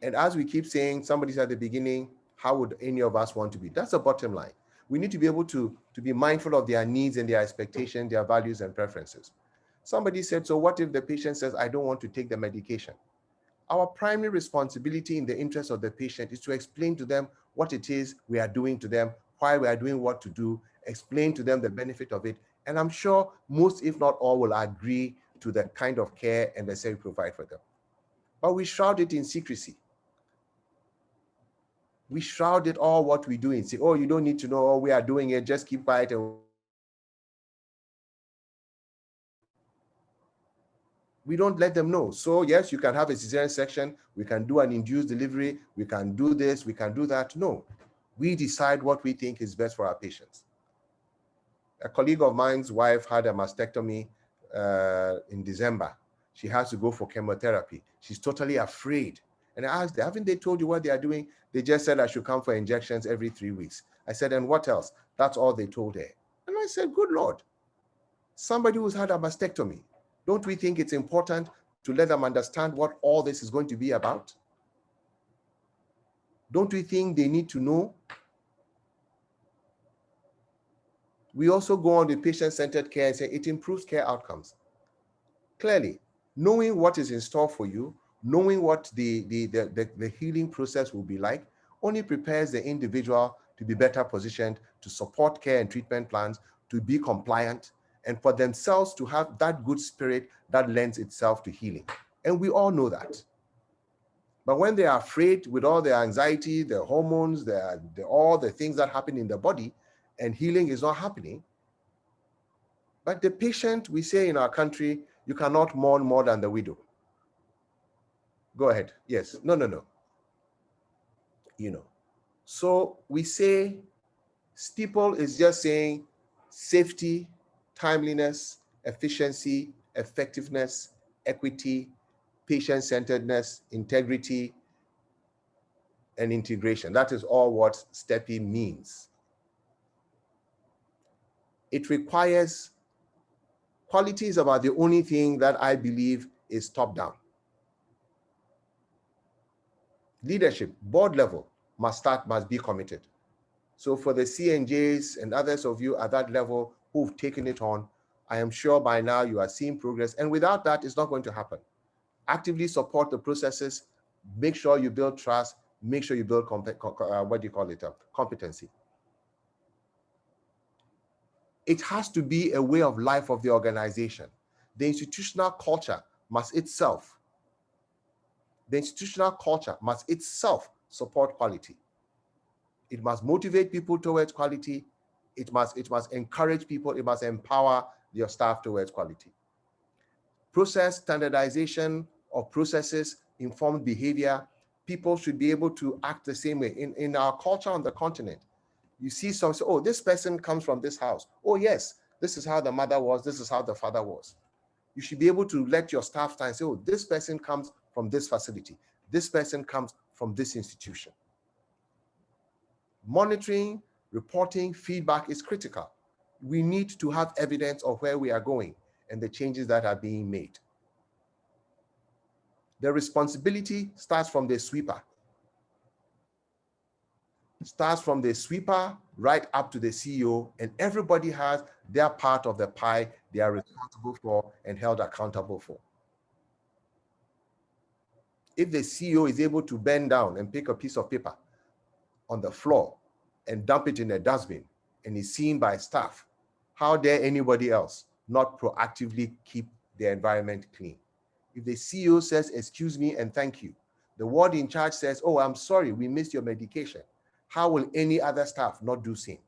Speaker 1: And as we keep saying, somebody said at the beginning, how would any of us want to be? That's the bottom line. We need to be able to be mindful of their needs and their expectations, their values and preferences. Somebody said, so what if the patient says, I don't want to take the medication? Our primary responsibility in the interest of the patient is to explain to them what it is we are doing to them, why we are doing what to do, explain to them the benefit of it. And I'm sure most, if not all, will agree to the kind of care and the service we provide for them. But we shroud it in secrecy. We shroud it all what we do and say, oh, you don't need to know, oh, we are doing it, just keep quiet. We don't let them know. So yes, you can have a cesarean section, we can do an induced delivery, we can do this, we can do that. No, we decide what we think is best for our patients. A colleague of mine's wife had a mastectomy in December. She has to go for chemotherapy. She's totally afraid. And I asked her, haven't they told you what they are doing? They just said I should come for injections every 3 weeks. I said, and what else? That's all they told her. And I said, good Lord, somebody who's had a mastectomy, don't we think it's important to let them understand what all this is going to be about? Don't we think they need to know? We also go on with patient-centered care and say it improves care outcomes. Clearly, knowing what is in store for you, knowing what the healing process will be like, only prepares the individual to be better positioned to support care and treatment plans, to be compliant, and for themselves to have that good spirit that lends itself to healing. And we all know that. But when they are afraid with all their anxiety, their hormones, all the things that happen in the body, and healing is not happening, but the patient, we say in our country, you cannot mourn more than the widow. Go ahead. Yes. No. You know. So we say STEEPLE is just saying safety, timeliness, efficiency, effectiveness, equity, patient-centeredness, integrity, and integration. That is all what STEPI means. It requires, quality is about the only thing that I believe is top-down. Leadership, board level, must be committed. So for the CNJs and others of you at that level who've taken it on, I am sure by now you are seeing progress. And without that, it's not going to happen. Actively support the processes, make sure you build trust, make sure you build competency. It has to be a way of life of the organization. The institutional culture must itself support quality. It must motivate people towards quality. It must encourage people. It must empower your staff towards quality. Process standardization of processes, informed behavior. People should be able to act the same way. In our culture on the continent, you see some say, oh, this person comes from this house. Oh yes, this is how the mother was, this is how the father was. You should be able to let your staff time say, oh, this person comes from this facility. This person comes from this institution. Monitoring, reporting, feedback is critical. We need to have evidence of where we are going and the changes that are being made. The responsibility starts from the sweeper. Starts from the sweeper right up to the CEO, and everybody has their part of the pie they are responsible for and held accountable for. If the CEO is able to bend down and pick a piece of paper on the floor and dump it in a dustbin and is seen by staff, how dare anybody else not proactively keep the environment clean? If the CEO says, excuse me and thank you, the ward in charge says, oh, I'm sorry, we missed your medication, how will any other staff not do same?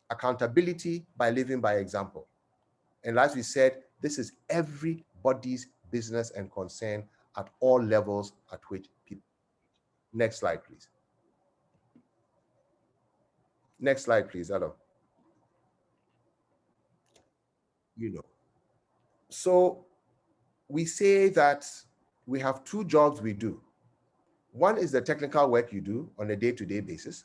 Speaker 1: Accountability by living by example. And as we said, this is everybody's business and concern at all levels at which people. Next slide, please. Next slide, please, Adam. So we say that we have two jobs we do. One is the technical work you do on a day-to-day basis.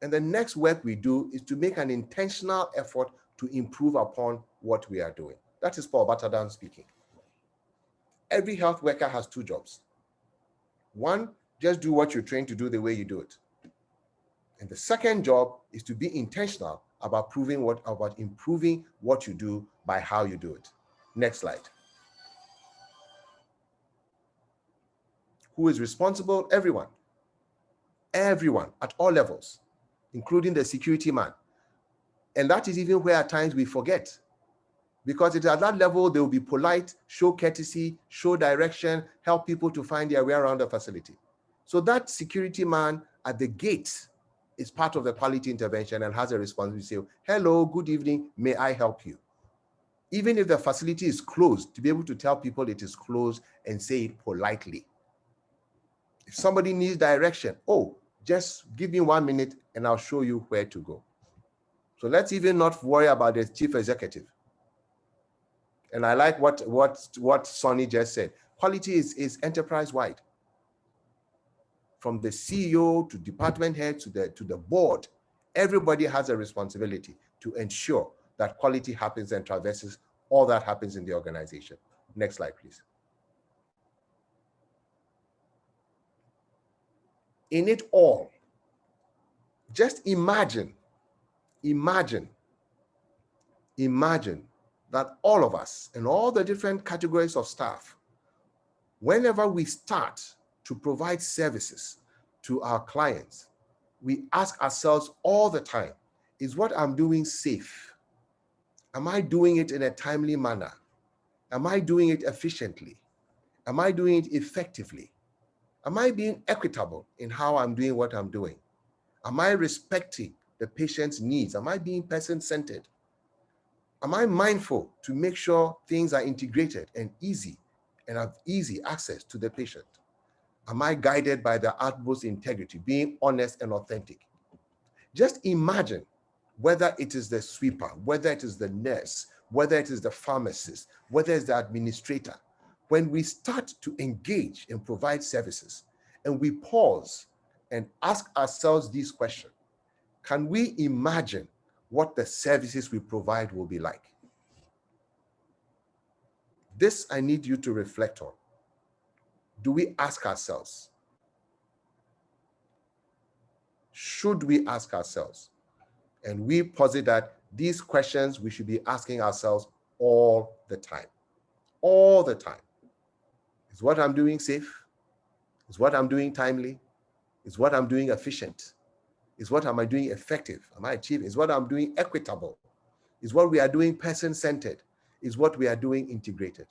Speaker 1: And the next work we do is to make an intentional effort to improve upon what we are doing. That is Paul Batadan speaking. Every health worker has two jobs. One, just do what you're trained to do the way you do it. And the second job is to be intentional about improving what you do by how you do it. Next slide. Who is responsible? Everyone. Everyone at all levels, including the security man. And that is even where at times we forget, because it's at that level they will be polite, show courtesy, show direction, help people to find their way around the facility. So that security man at the gate is part of the quality intervention and has a responsibility to say, hello, good evening, may I help you? Even if the facility is closed, to be able to tell people it is closed and say it politely. If somebody needs direction, oh, just give me 1 minute and I'll show you where to go. So let's even not worry about the chief executive. And I like what Sonny just said. Quality is enterprise-wide. From the CEO to department head to the board, everybody has a responsibility to ensure that quality happens and traverses all that happens in the organization. Next slide, please. In it all, just imagine that all of us and all the different categories of staff, whenever we start to provide services to our clients, we ask ourselves all the time, is what I'm doing safe? Am I doing it in a timely manner? Am I doing it efficiently? Am I doing it effectively? Am I being equitable in how I'm doing what I'm doing? Am I respecting the patient's needs? Am I being person-centered? Am I mindful to make sure things are integrated and easy and have easy access to the patient? Am I guided by the utmost integrity, being honest and authentic? Just imagine whether it is the sweeper, whether it is the nurse, whether it is the pharmacist, whether it's the administrator. When we start to engage and provide services and we pause and ask ourselves these questions, can we imagine what the services we provide will be like? This I need you to reflect on. Do we ask ourselves? Should we ask ourselves? And we posit that these questions we should be asking ourselves all the time. All the time. Is what I'm doing safe? Is what I'm doing timely? Is what I'm doing efficient? Is what am I doing effective? Am I achieving? Is what I'm doing equitable? Is what we are doing person-centered? Is what we are doing integrated?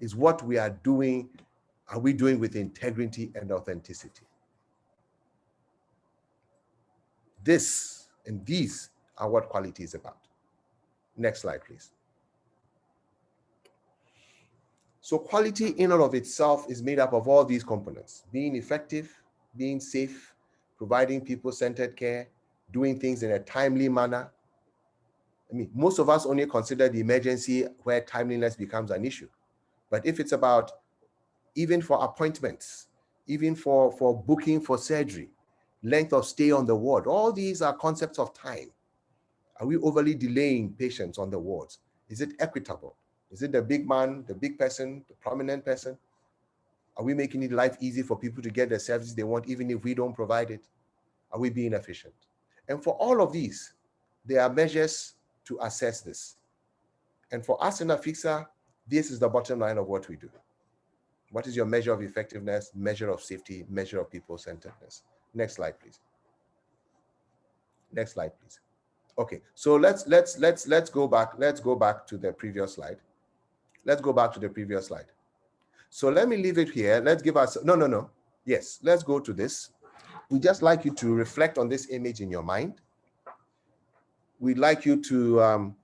Speaker 1: Is what we are doing with integrity and authenticity? This and these are what quality is about. Next slide, please. So quality in and of itself is made up of all these components: being effective, being safe, providing people-centered care, doing things in a timely manner. I mean, most of us only consider the emergency where timeliness becomes an issue. But if it's about, even for appointments, even for booking for surgery, length of stay on the ward, all these are concepts of time. Are we overly delaying patients on the wards? Is it equitable? Is it the big man, the big person, the prominent person? Are we making it life easy for people to get the services they want, even if we don't provide it? Are we being efficient? And for all of these, there are measures to assess this. And for us in AfIHQSA, this is the bottom line of what we do. What is your measure of effectiveness, measure of safety, measure of people-centeredness? Next slide, please. Next slide, please. Okay, so let's go back. Let's go back to the previous slide. Let's go back to the previous slide. So let me leave it here. Let's give us, no. Yes, let's go to this. We'd just like you to reflect on this image in your mind. We'd like you to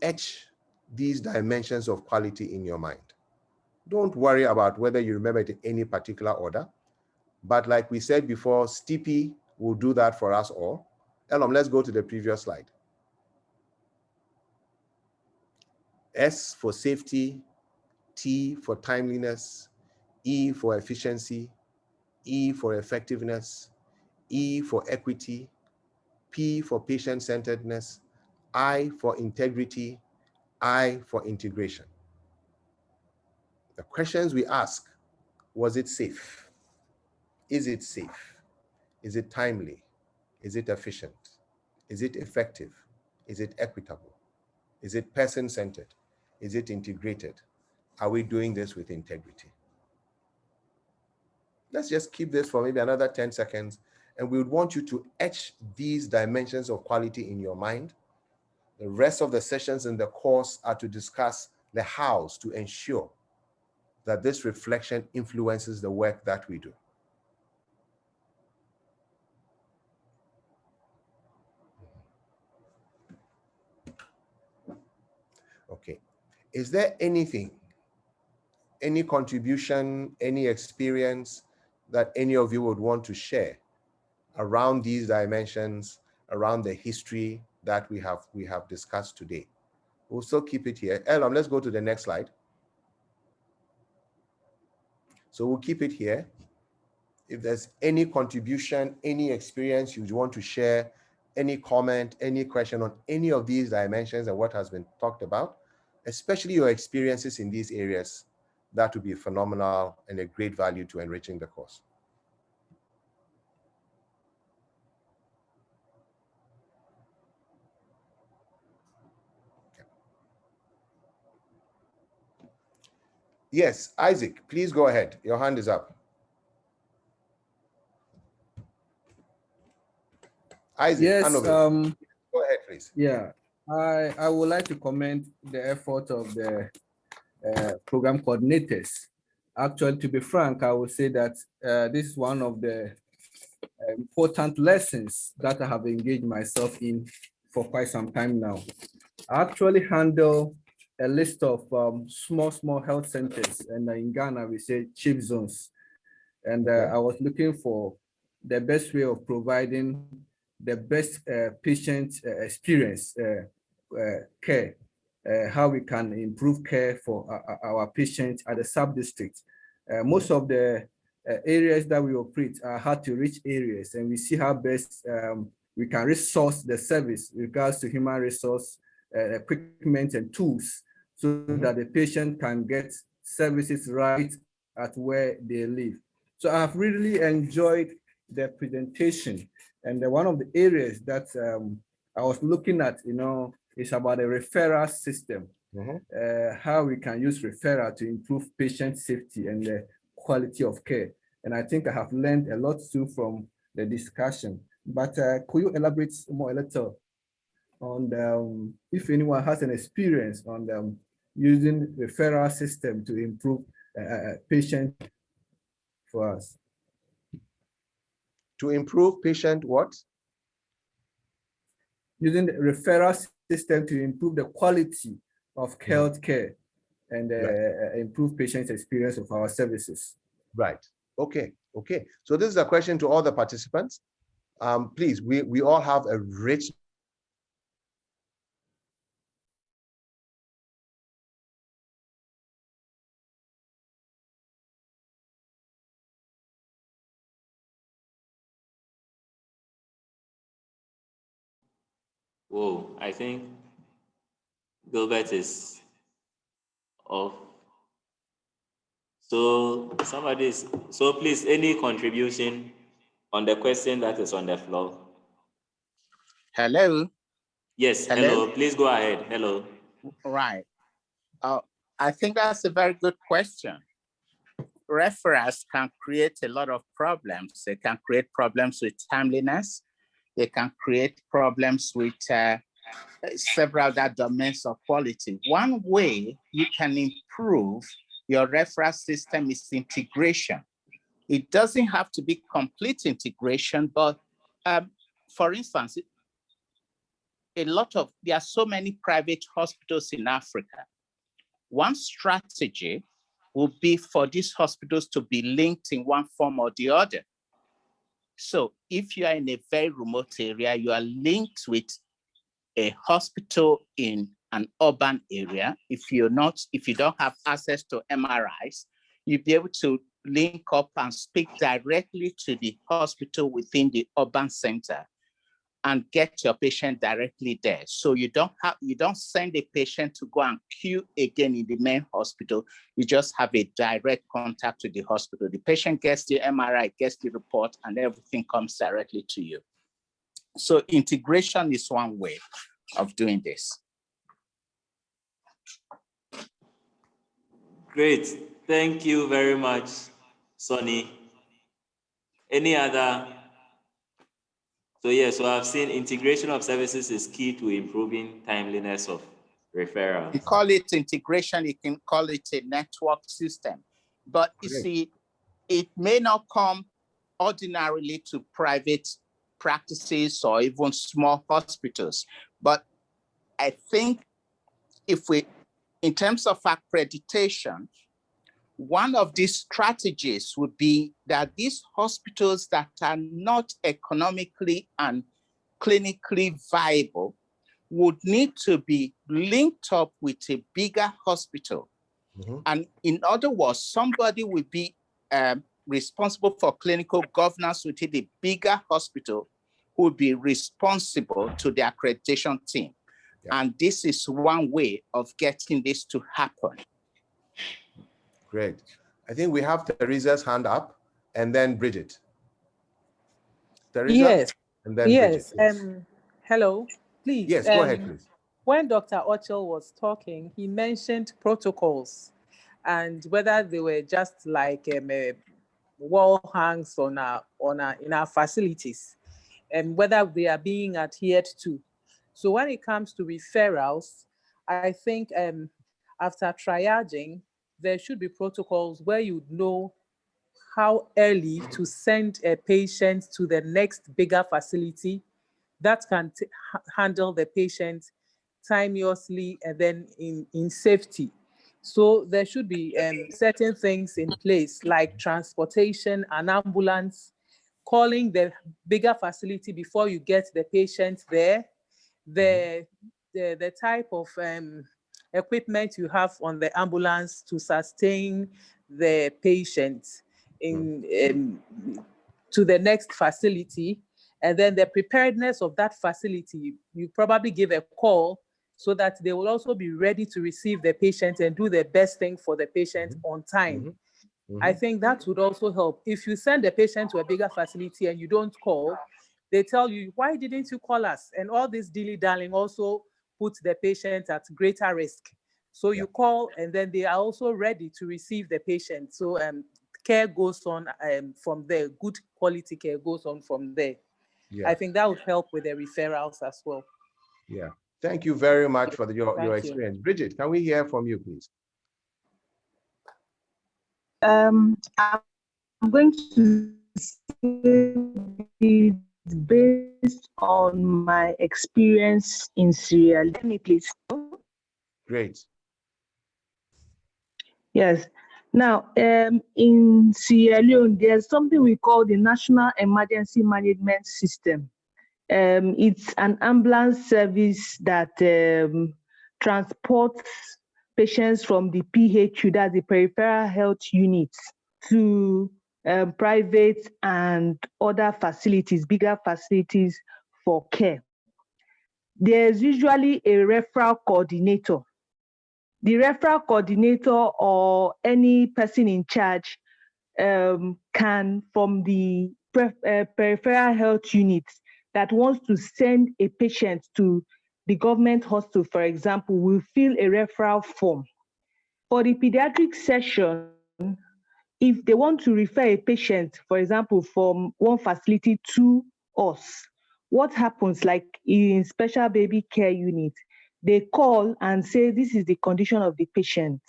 Speaker 1: etch these dimensions of quality in your mind. Don't worry about whether you remember it in any particular order, but like we said before, Stippy will do that for us all. Elom, let's go to the previous slide. S for safety, T for timeliness, E for efficiency, E for effectiveness, E for equity, P for patient-centeredness, I for integrity, I for integration. The questions we ask: was it safe? Is it safe? Is it timely? Is it efficient? Is it effective? Is it equitable? Is it person-centered? Is it integrated? Are we doing this with integrity? Let's just keep this for maybe another 10 seconds, and we would want you to etch these dimensions of quality in your mind. The rest of the sessions in the course are to discuss the hows to ensure that this reflection influences the work that we do. Okay, is there anything, any contribution, any experience that any of you would want to share around these dimensions, around the history that we have discussed today? We'll still keep it here. Elom, let's go to the next slide. So we'll keep it here. If there's any contribution, any experience you want to share, any comment, any question on any of these dimensions and what has been talked about, especially your experiences in these areas, that would be phenomenal and a great value to enriching the course. Okay. Yes, Isaac, please go ahead. Your hand is up. Isaac,
Speaker 5: yes,
Speaker 1: go ahead, please.
Speaker 5: Yeah, I would like to commend the effort of the program coordinators. Actually, to be frank, I would say that this is one of the important lessons that I have engaged myself in for quite some time now. I actually handle a list of small health centers, and in Ghana we say chief zones. And I was looking for the best way of providing the best patient experience care, how we can improve care for our patients at the sub-district. Most of the areas that we operate are hard to reach areas, and we see how best we can resource the service with regards to human resource, equipment and tools, so that the patient can get services right at where they live. So I have really enjoyed the presentation, and one of the areas that I was looking at, is about a referral system, how we can use referral to improve patient safety and the quality of care. And I think I have learned a lot too from the discussion. But could you elaborate more a little on if anyone has an experience on using referral system to improve patient for us?
Speaker 1: To improve patient what?
Speaker 5: Using the referral system to improve the quality of health care and
Speaker 1: Right.
Speaker 5: improve patients' experience of our services.
Speaker 1: Right. Okay. Okay. So this is a question to all the participants. Please, we all have a rich
Speaker 2: Whoa, I think Gilbert is off. So so please, any contribution on the question that is on the floor?
Speaker 6: Hello.
Speaker 2: Yes, hello. Please go ahead. Hello.
Speaker 6: Right. I think that's a very good question. Referrals can create a lot of problems. They can create problems with timeliness. They can create problems with several other domains of quality. One way you can improve your referral system is integration. It doesn't have to be complete integration, but for instance, there are so many private hospitals in Africa. One strategy would be for these hospitals to be linked in one form or the other. So if you are in a very remote area, you are linked with a hospital in an urban area. If you don't have access to MRIs, you'll be able to link up and speak directly to the hospital within the urban center and get your patient directly there. So you don't send a patient to go and queue again in the main hospital. You just have a direct contact to the hospital. The patient gets the MRI, gets the report, and everything comes directly to you. So integration is one way of doing this.
Speaker 2: Great. Thank you very much, Sonny. Any other? So so I've seen integration of services is key to improving timeliness of referrals.
Speaker 6: You call it integration, you can call it a network system. But you see, it may not come ordinarily to private practices or even small hospitals. But I think in terms of accreditation, one of these strategies would be that these hospitals that are not economically and clinically viable would need to be linked up with a bigger hospital. Mm-hmm. And in other words, somebody will be responsible for clinical governance within the bigger hospital who will be responsible to the accreditation team. Yeah. And this is one way of getting this to happen.
Speaker 1: Great. I think we have Teresa's hand up and then Bridget. Teresa?
Speaker 4: Yes.
Speaker 1: And then
Speaker 4: yes.
Speaker 1: Bridget. Yes.
Speaker 4: Hello, please.
Speaker 1: Yes, go ahead, please.
Speaker 4: When Dr. Ochil was talking, he mentioned protocols and whether they were just like wall hangs in our facilities and whether they are being adhered to. So when it comes to referrals, I think after triaging, there should be protocols where you know how early to send a patient to the next bigger facility that can handle the patient timeously and then in safety. So there should be certain things in place like transportation, an ambulance, calling the bigger facility before you get the patient there, the type of equipment you have on the ambulance to sustain the patient to the next facility, and then the preparedness of that facility. You probably give a call so that they will also be ready to receive the patient and do the best thing for the patient on time. I think that would also help. If you send the patient to a bigger facility and you don't call, they tell you, why didn't you call us? And all this dilly-dallying also puts the patient at greater risk. So you call and then they are also ready to receive the patient. So care goes on from there. Good quality care goes on from there. Yeah. I think that would help with the referrals as well.
Speaker 1: Yeah. Thank you very much for your experience. Bridget, can we hear from you, please?
Speaker 7: I'm going to say it's based on my experience in Syria. Let me please.
Speaker 1: Great.
Speaker 7: Yes. Now, in Sierra Leone, there's something we call the National Emergency Management System. It's an ambulance service that transports patients from the PHU, that's the Peripheral Health Units, to private and other facilities, bigger facilities for care. There's usually a referral coordinator. The referral coordinator or any person in charge can, from the peripheral health units that wants to send a patient to the government hospital, for example, will fill a referral form. For the pediatric session, if they want to refer a patient, for example, from one facility to us, what happens, like in special baby care unit, they call and say, this is the condition of the patient.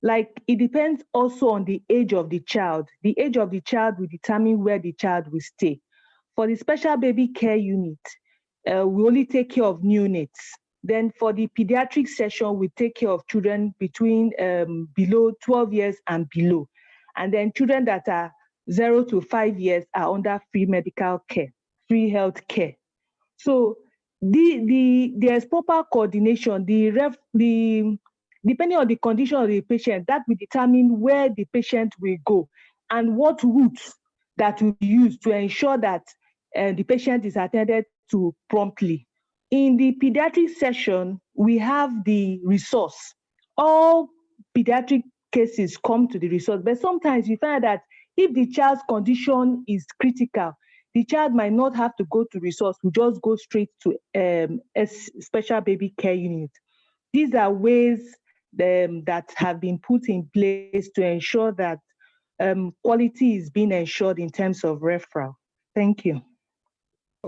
Speaker 7: Like, it depends also on the age of the child. The age of the child will determine where the child will stay. For the special baby care unit, we only take care of neonates. Then for the pediatric session, we take care of children between below 12 years and below. And then children that are 0 to 5 years are under free medical care, free health care. So there's proper coordination. Depending on the condition of the patient, that will determine where the patient will go and what routes that will be used to ensure that the patient is attended to promptly. In the pediatric session, we have the resource. All pediatric cases come to the resource, but sometimes you find that if the child's condition is critical, the child might not have to go to resource, we just go straight to a special baby care unit. These are ways that have been put in place to ensure that quality is being ensured in terms of referral. Thank you.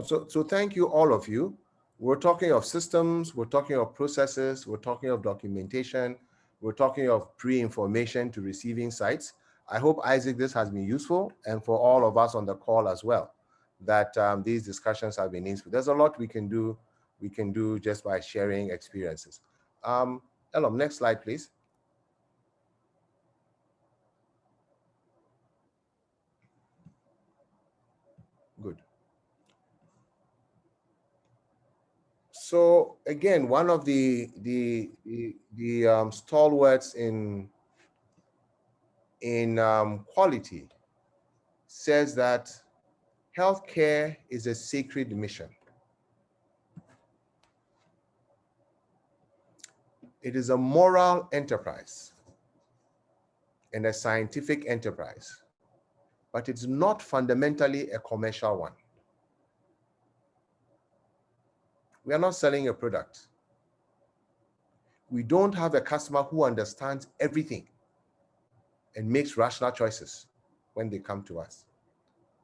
Speaker 1: So thank you, all of you. We're talking of systems, we're talking of processes, we're talking of documentation, we're talking of pre-information to receiving sites. I hope, Isaac, this has been useful, and for all of us on the call as well, that these discussions have been useful. There's a lot we can do just by sharing experiences. Elam, next slide, please. Good. So again, one of the stalwarts in quality says that healthcare is a sacred mission. It is a moral enterprise and a scientific enterprise, but it's not fundamentally a commercial one. We are not selling a product. We don't have a customer who understands everything and makes rational choices when they come to us.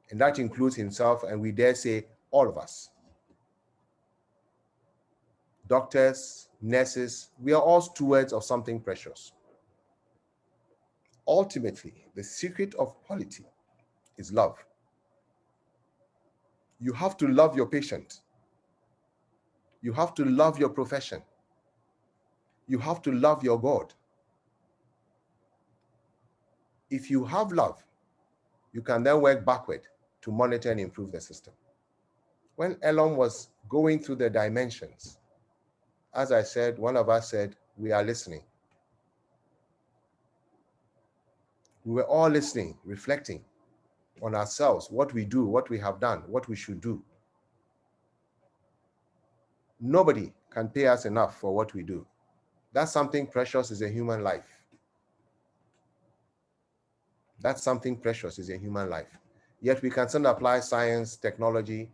Speaker 1: And that includes himself, and we dare say all of us. Doctors, nurses, we are all stewards of something precious. Ultimately, the secret of quality is love. You have to love your patient. You have to love your profession. You have to love your God. If you have love, you can then work backward to monitor and improve the system. When Elon was going through the dimensions, as I said, one of us said, we are listening. We were all listening, reflecting on ourselves, what we do, what we have done, what we should do. Nobody can pay us enough for what we do. That's something precious is a human life. That's something precious is a human life. Yet we can still apply science, technology,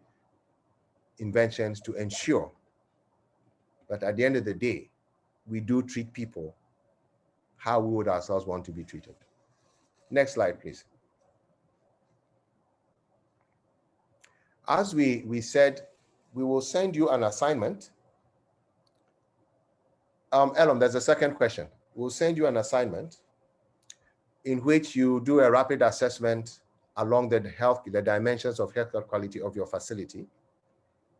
Speaker 1: inventions to ensure that at the end of the day, we do treat people how we would ourselves want to be treated. Next slide, please. As we said, we will send you an assignment. Elam, there's a second question. We'll send you an assignment in which you do a rapid assessment along the dimensions of healthcare quality of your facility.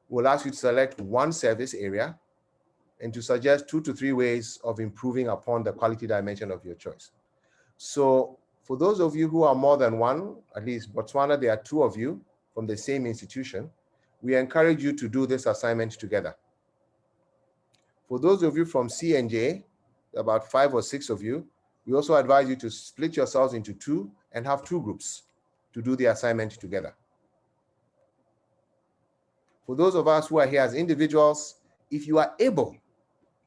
Speaker 1: We'll ask you to select one service area and to suggest 2 to 3 ways of improving upon the quality dimension of your choice. So for those of you who are more than one, at least Botswana, there are 2 of you from the same institution, we encourage you to do this assignment together. For those of you from C&J, about 5 or 6 of you, we also advise you to split yourselves into 2 and have 2 groups to do the assignment together. For those of us who are here as individuals, if you are able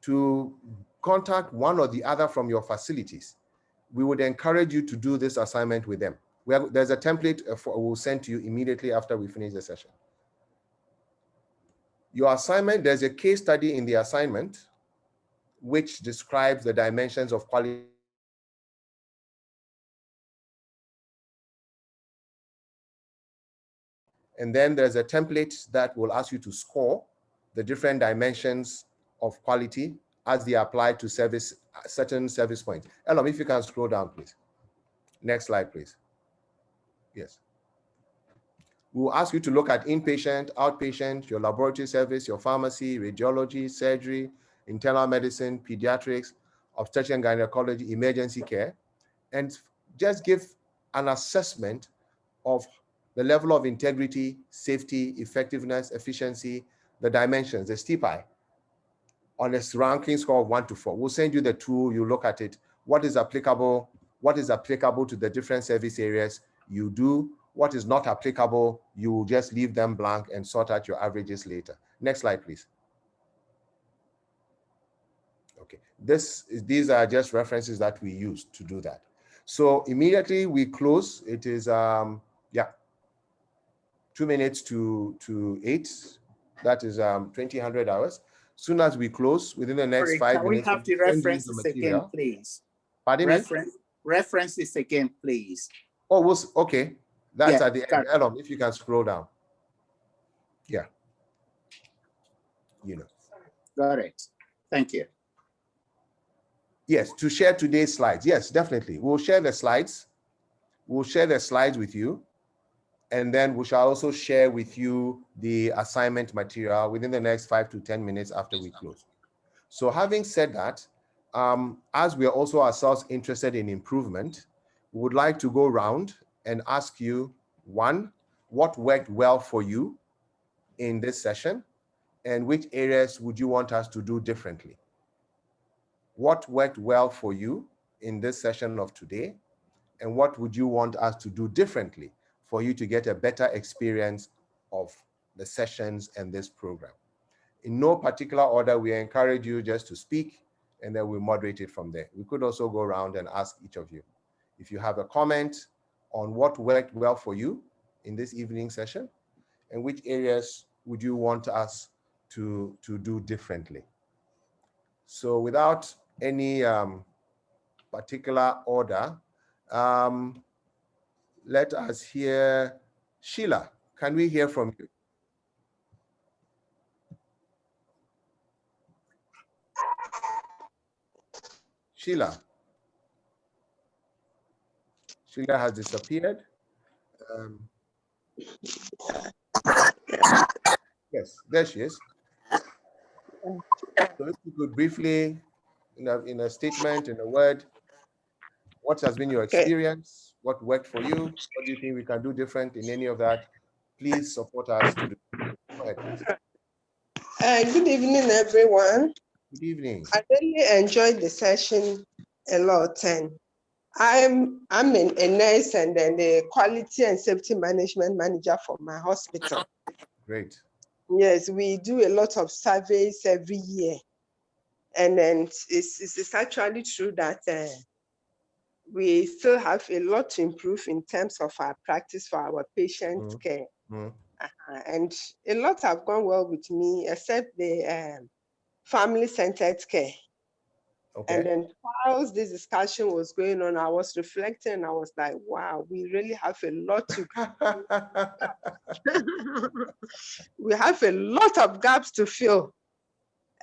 Speaker 1: to contact one or the other from your facilities, we would encourage you to do this assignment with them. There's a template we'll send to you immediately after we finish the session. Your assignment, there's a case study in the assignment which describes the dimensions of quality. And then there's a template that will ask you to score the different dimensions of quality as they apply to certain service points. Elom, if you can scroll down, please. Next slide, please. Yes. We'll ask you to look at inpatient, outpatient, your laboratory service, your pharmacy, radiology, surgery, internal medicine, pediatrics, obstetrics and gynecology, emergency care, and just give an assessment of the level of integrity, safety, effectiveness, efficiency, the dimensions, the STPI, on a ranking score of 1 to 4. We'll send you the tool, you look at it, what is applicable to the different service areas you do, what is not applicable, you will just leave them blank and sort out your averages later. Next slide, please. Okay, these are just references that we use to do that. So immediately we close, it is, 2 minutes to 8, that is 2000 hours. Soon as we close, within the next
Speaker 6: Sorry,
Speaker 1: 5
Speaker 6: can
Speaker 1: minutes,
Speaker 6: we have the references again, please?
Speaker 1: Pardon me?
Speaker 6: References again, please.
Speaker 1: Oh, okay. That's
Speaker 6: Yeah,
Speaker 1: at the end. Elom, if you can scroll down. Yeah.
Speaker 6: Got it. Thank you.
Speaker 1: Yes, to share today's slides. Yes, definitely. We'll share the slides. We'll share the slides with you. And then we shall also share with you the assignment material within the next 5 to 10 minutes after we close. So having said that, as we are also ourselves interested in improvement, we would like to go around and ask you, 1, what worked well for you in this session, and which areas would you want us to do differently? What worked well for you in this session of today, and what would you want us to do differently for you to get a better experience of the sessions and this program? In no particular order, we encourage you just to speak, and then we moderate it from there. We could also go around and ask each of you. If you have a comment on what worked well for you in this evening session, and which areas would you want us to do differently? So without any particular order, let us hear Sheila. Can we hear from you? Sheila. Sheila has disappeared. Yes, there she is. So if you could briefly, in a statement, in a word, what has been your experience? What worked for you? What do you think we can do different in any of that? Please support us to do. Go ahead, please.
Speaker 8: Good evening, everyone.
Speaker 1: Good evening.
Speaker 8: I really enjoyed the session a lot, and I'm a nurse and then the quality and safety management manager for my hospital.
Speaker 1: Great.
Speaker 8: Yes, we do a lot of surveys every year, and then it's actually true that we still have a lot to improve in terms of our practice for our patient care. And a lot have gone well with me, except the family-centered care. Okay. And then whilst this discussion was going on, I was reflecting and I was like, wow, we really have a lot to we have a lot of gaps to fill.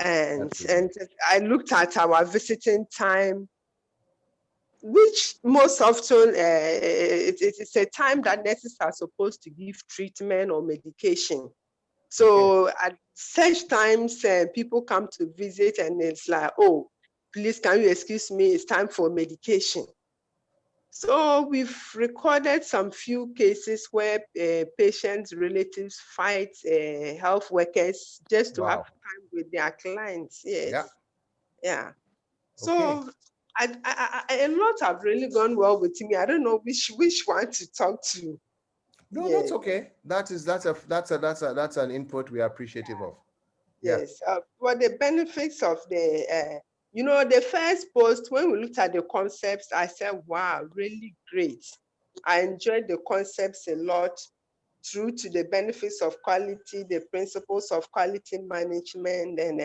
Speaker 8: And I looked at our visiting time, which most often it's a time that nurses are supposed to give treatment or medication. So at such times, people come to visit and it's like, oh, please, can you excuse me? It's time for medication. So we've recorded some few cases where patients' relatives fight health workers just to have time with their clients. Yes. Yeah. So a lot have really gone well with me. I don't know which one to talk to.
Speaker 1: No, that's okay. That's an input we are appreciative of.
Speaker 8: Yes. For the benefits of the the first post, when we looked at the concepts, I said, wow, really great. I enjoyed the concepts a lot, through to the benefits of quality, the principles of quality management, and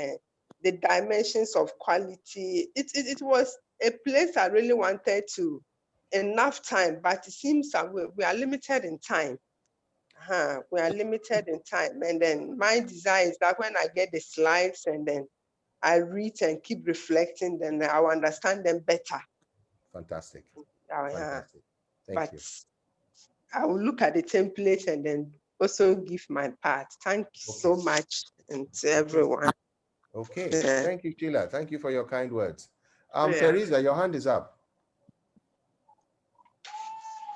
Speaker 8: the dimensions of quality. It was a place I really wanted to, enough time, but it seems that we are limited in time. We are limited in time. And then my desire is that when I get the slides and then I read and keep reflecting, then I'll understand them better.
Speaker 1: Fantastic.
Speaker 8: Fantastic.
Speaker 1: Thank you.
Speaker 8: I will look at the template and then also give my part. Thank you so much, and to everyone.
Speaker 1: Okay. Thank you, Sheila. Thank you for your kind words.
Speaker 8: Yeah.
Speaker 1: Teresa, your hand is up.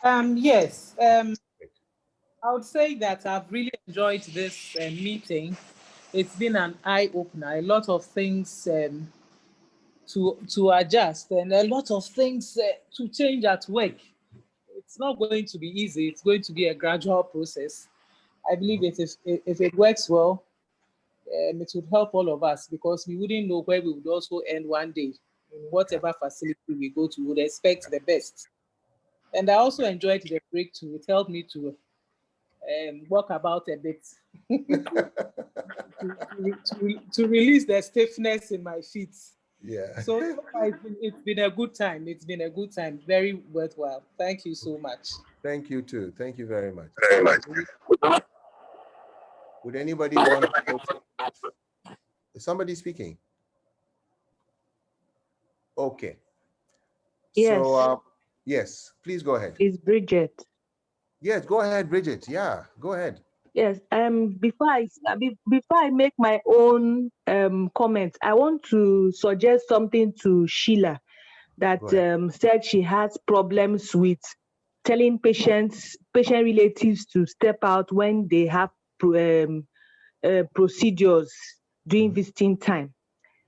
Speaker 4: Yes. I would say that I've really enjoyed this meeting. It's been an eye-opener. A lot of things to adjust, and a lot of things to change at work. It's not going to be easy. It's going to be a gradual process. I believe if it works well, it would help all of us, because we wouldn't know where we would also end one day. In whatever facility we go to, we would expect the best. And I also enjoyed the breakthrough. It helped me to walk about a bit to release the stiffness in my feet.
Speaker 1: Yeah.
Speaker 4: So it's been a good time. It's been a good time. Very worthwhile. Thank you so much.
Speaker 1: Thank you too. Thank you very much. Would anybody want to? Is somebody speaking? Okay.
Speaker 7: Yes.
Speaker 1: So, yes, please go ahead.
Speaker 7: It's Bridget.
Speaker 1: Yes, go ahead, Bridget. Yeah, go ahead.
Speaker 7: Yes. Before I make my own comments, I want to suggest something to Sheila that said she has problems with telling patient relatives to step out when they have procedures during visiting time.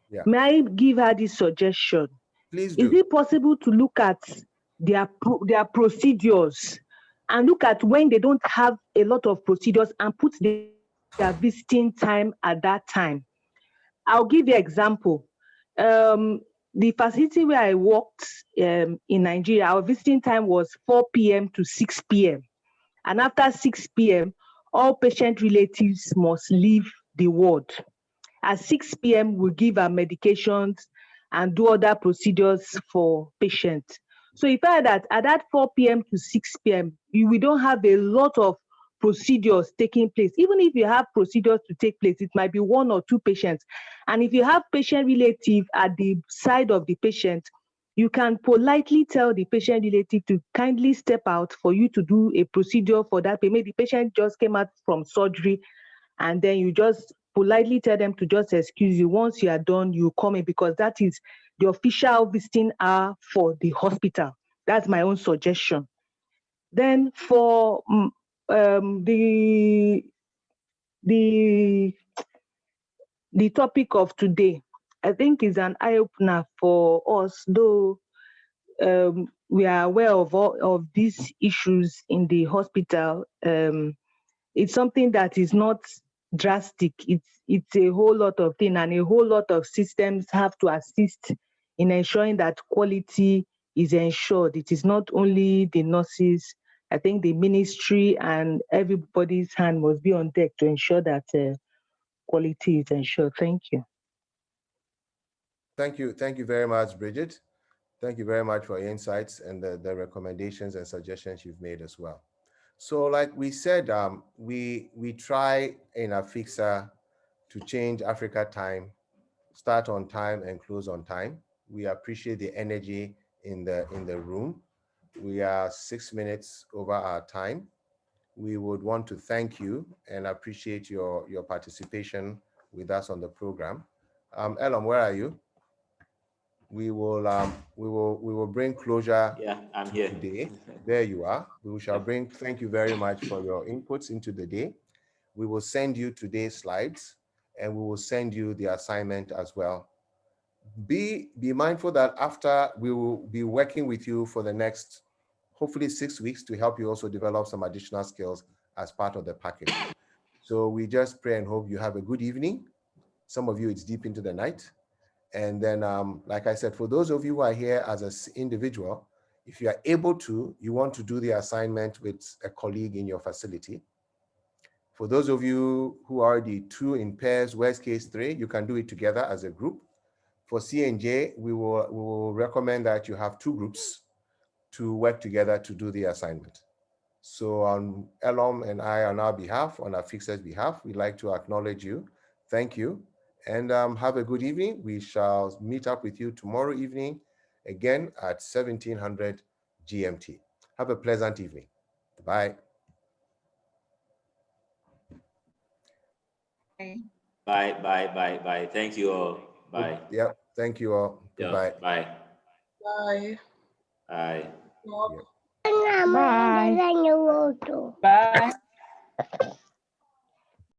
Speaker 1: Yeah.
Speaker 7: May I give her this suggestion?
Speaker 1: Please do.
Speaker 7: Is it possible to look at their procedures and look at when they don't have a lot of procedures and put their visiting time at that time? I'll give you an example. The facility where I worked in Nigeria, our visiting time was 4 p.m. to 6 p.m. And after 6 p.m., all patient relatives must leave the ward. At 6 p.m., we give our medications and do other procedures for patients. So if I that at that 4 p.m. to 6 p.m., we don't have a lot of procedures taking place. Even if you have procedures to take place, it might be one or two patients. And if you have patient relative at the side of the patient, you can politely tell the patient relative to kindly step out for you to do a procedure for that. Maybe the patient just came out from surgery, and then you just politely tell them to just excuse you. Once you are done, you come in, because that is the official visiting hour for the hospital. That's my own suggestion. Then for the topic of today, I think is an eye-opener for us, though we are aware of all of these issues in the hospital. It's something that is not drastic. It's a whole lot of things, and a whole lot of systems have to assist in ensuring that quality is ensured. It is not only the nurses. I think the ministry and everybody's hand must be on deck to ensure that quality is ensured. Thank you.
Speaker 1: Thank you. Thank you very much, Bridget. Thank you very much for your insights and the recommendations and suggestions you've made as well. So like we said, we try in AfIHQSA to change Africa time, start on time and close on time. We appreciate the energy in the room. We are 6 minutes over our time. We would want to thank you and appreciate your participation with us on the program. Elam, where are you? we will bring closure.
Speaker 2: Yeah, I'm
Speaker 1: to
Speaker 2: here.
Speaker 1: Today. There you are. We shall bring, thank you very much for your inputs into the day. We will send you today's slides and we will send you the assignment as well. Be mindful that after we will be working with you for the next, hopefully 6 weeks, to help you also develop some additional skills as part of the package. So we just pray and hope you have a good evening. Some of you, it's deep into the night. And then, like I said, for those of you who are here as an individual, if you are able to, you want to do the assignment with a colleague in your facility. For those of you who are the 2 in pairs, worst case 3, you can do it together as a group. For C&J, we will recommend that you have 2 groups to work together to do the assignment. So on Elom and I, on our behalf, on AfIHQSA's behalf, we'd like to acknowledge you. Thank you. And have a good evening. We shall meet up with you tomorrow evening, again at 1700 GMT. Have a pleasant evening. Bye.
Speaker 2: Bye. Thank you all. Bye.
Speaker 1: Yeah, thank you all. Goodbye.
Speaker 2: Yeah, bye.
Speaker 9: Bye.
Speaker 2: Bye.
Speaker 1: Yeah.
Speaker 4: Bye.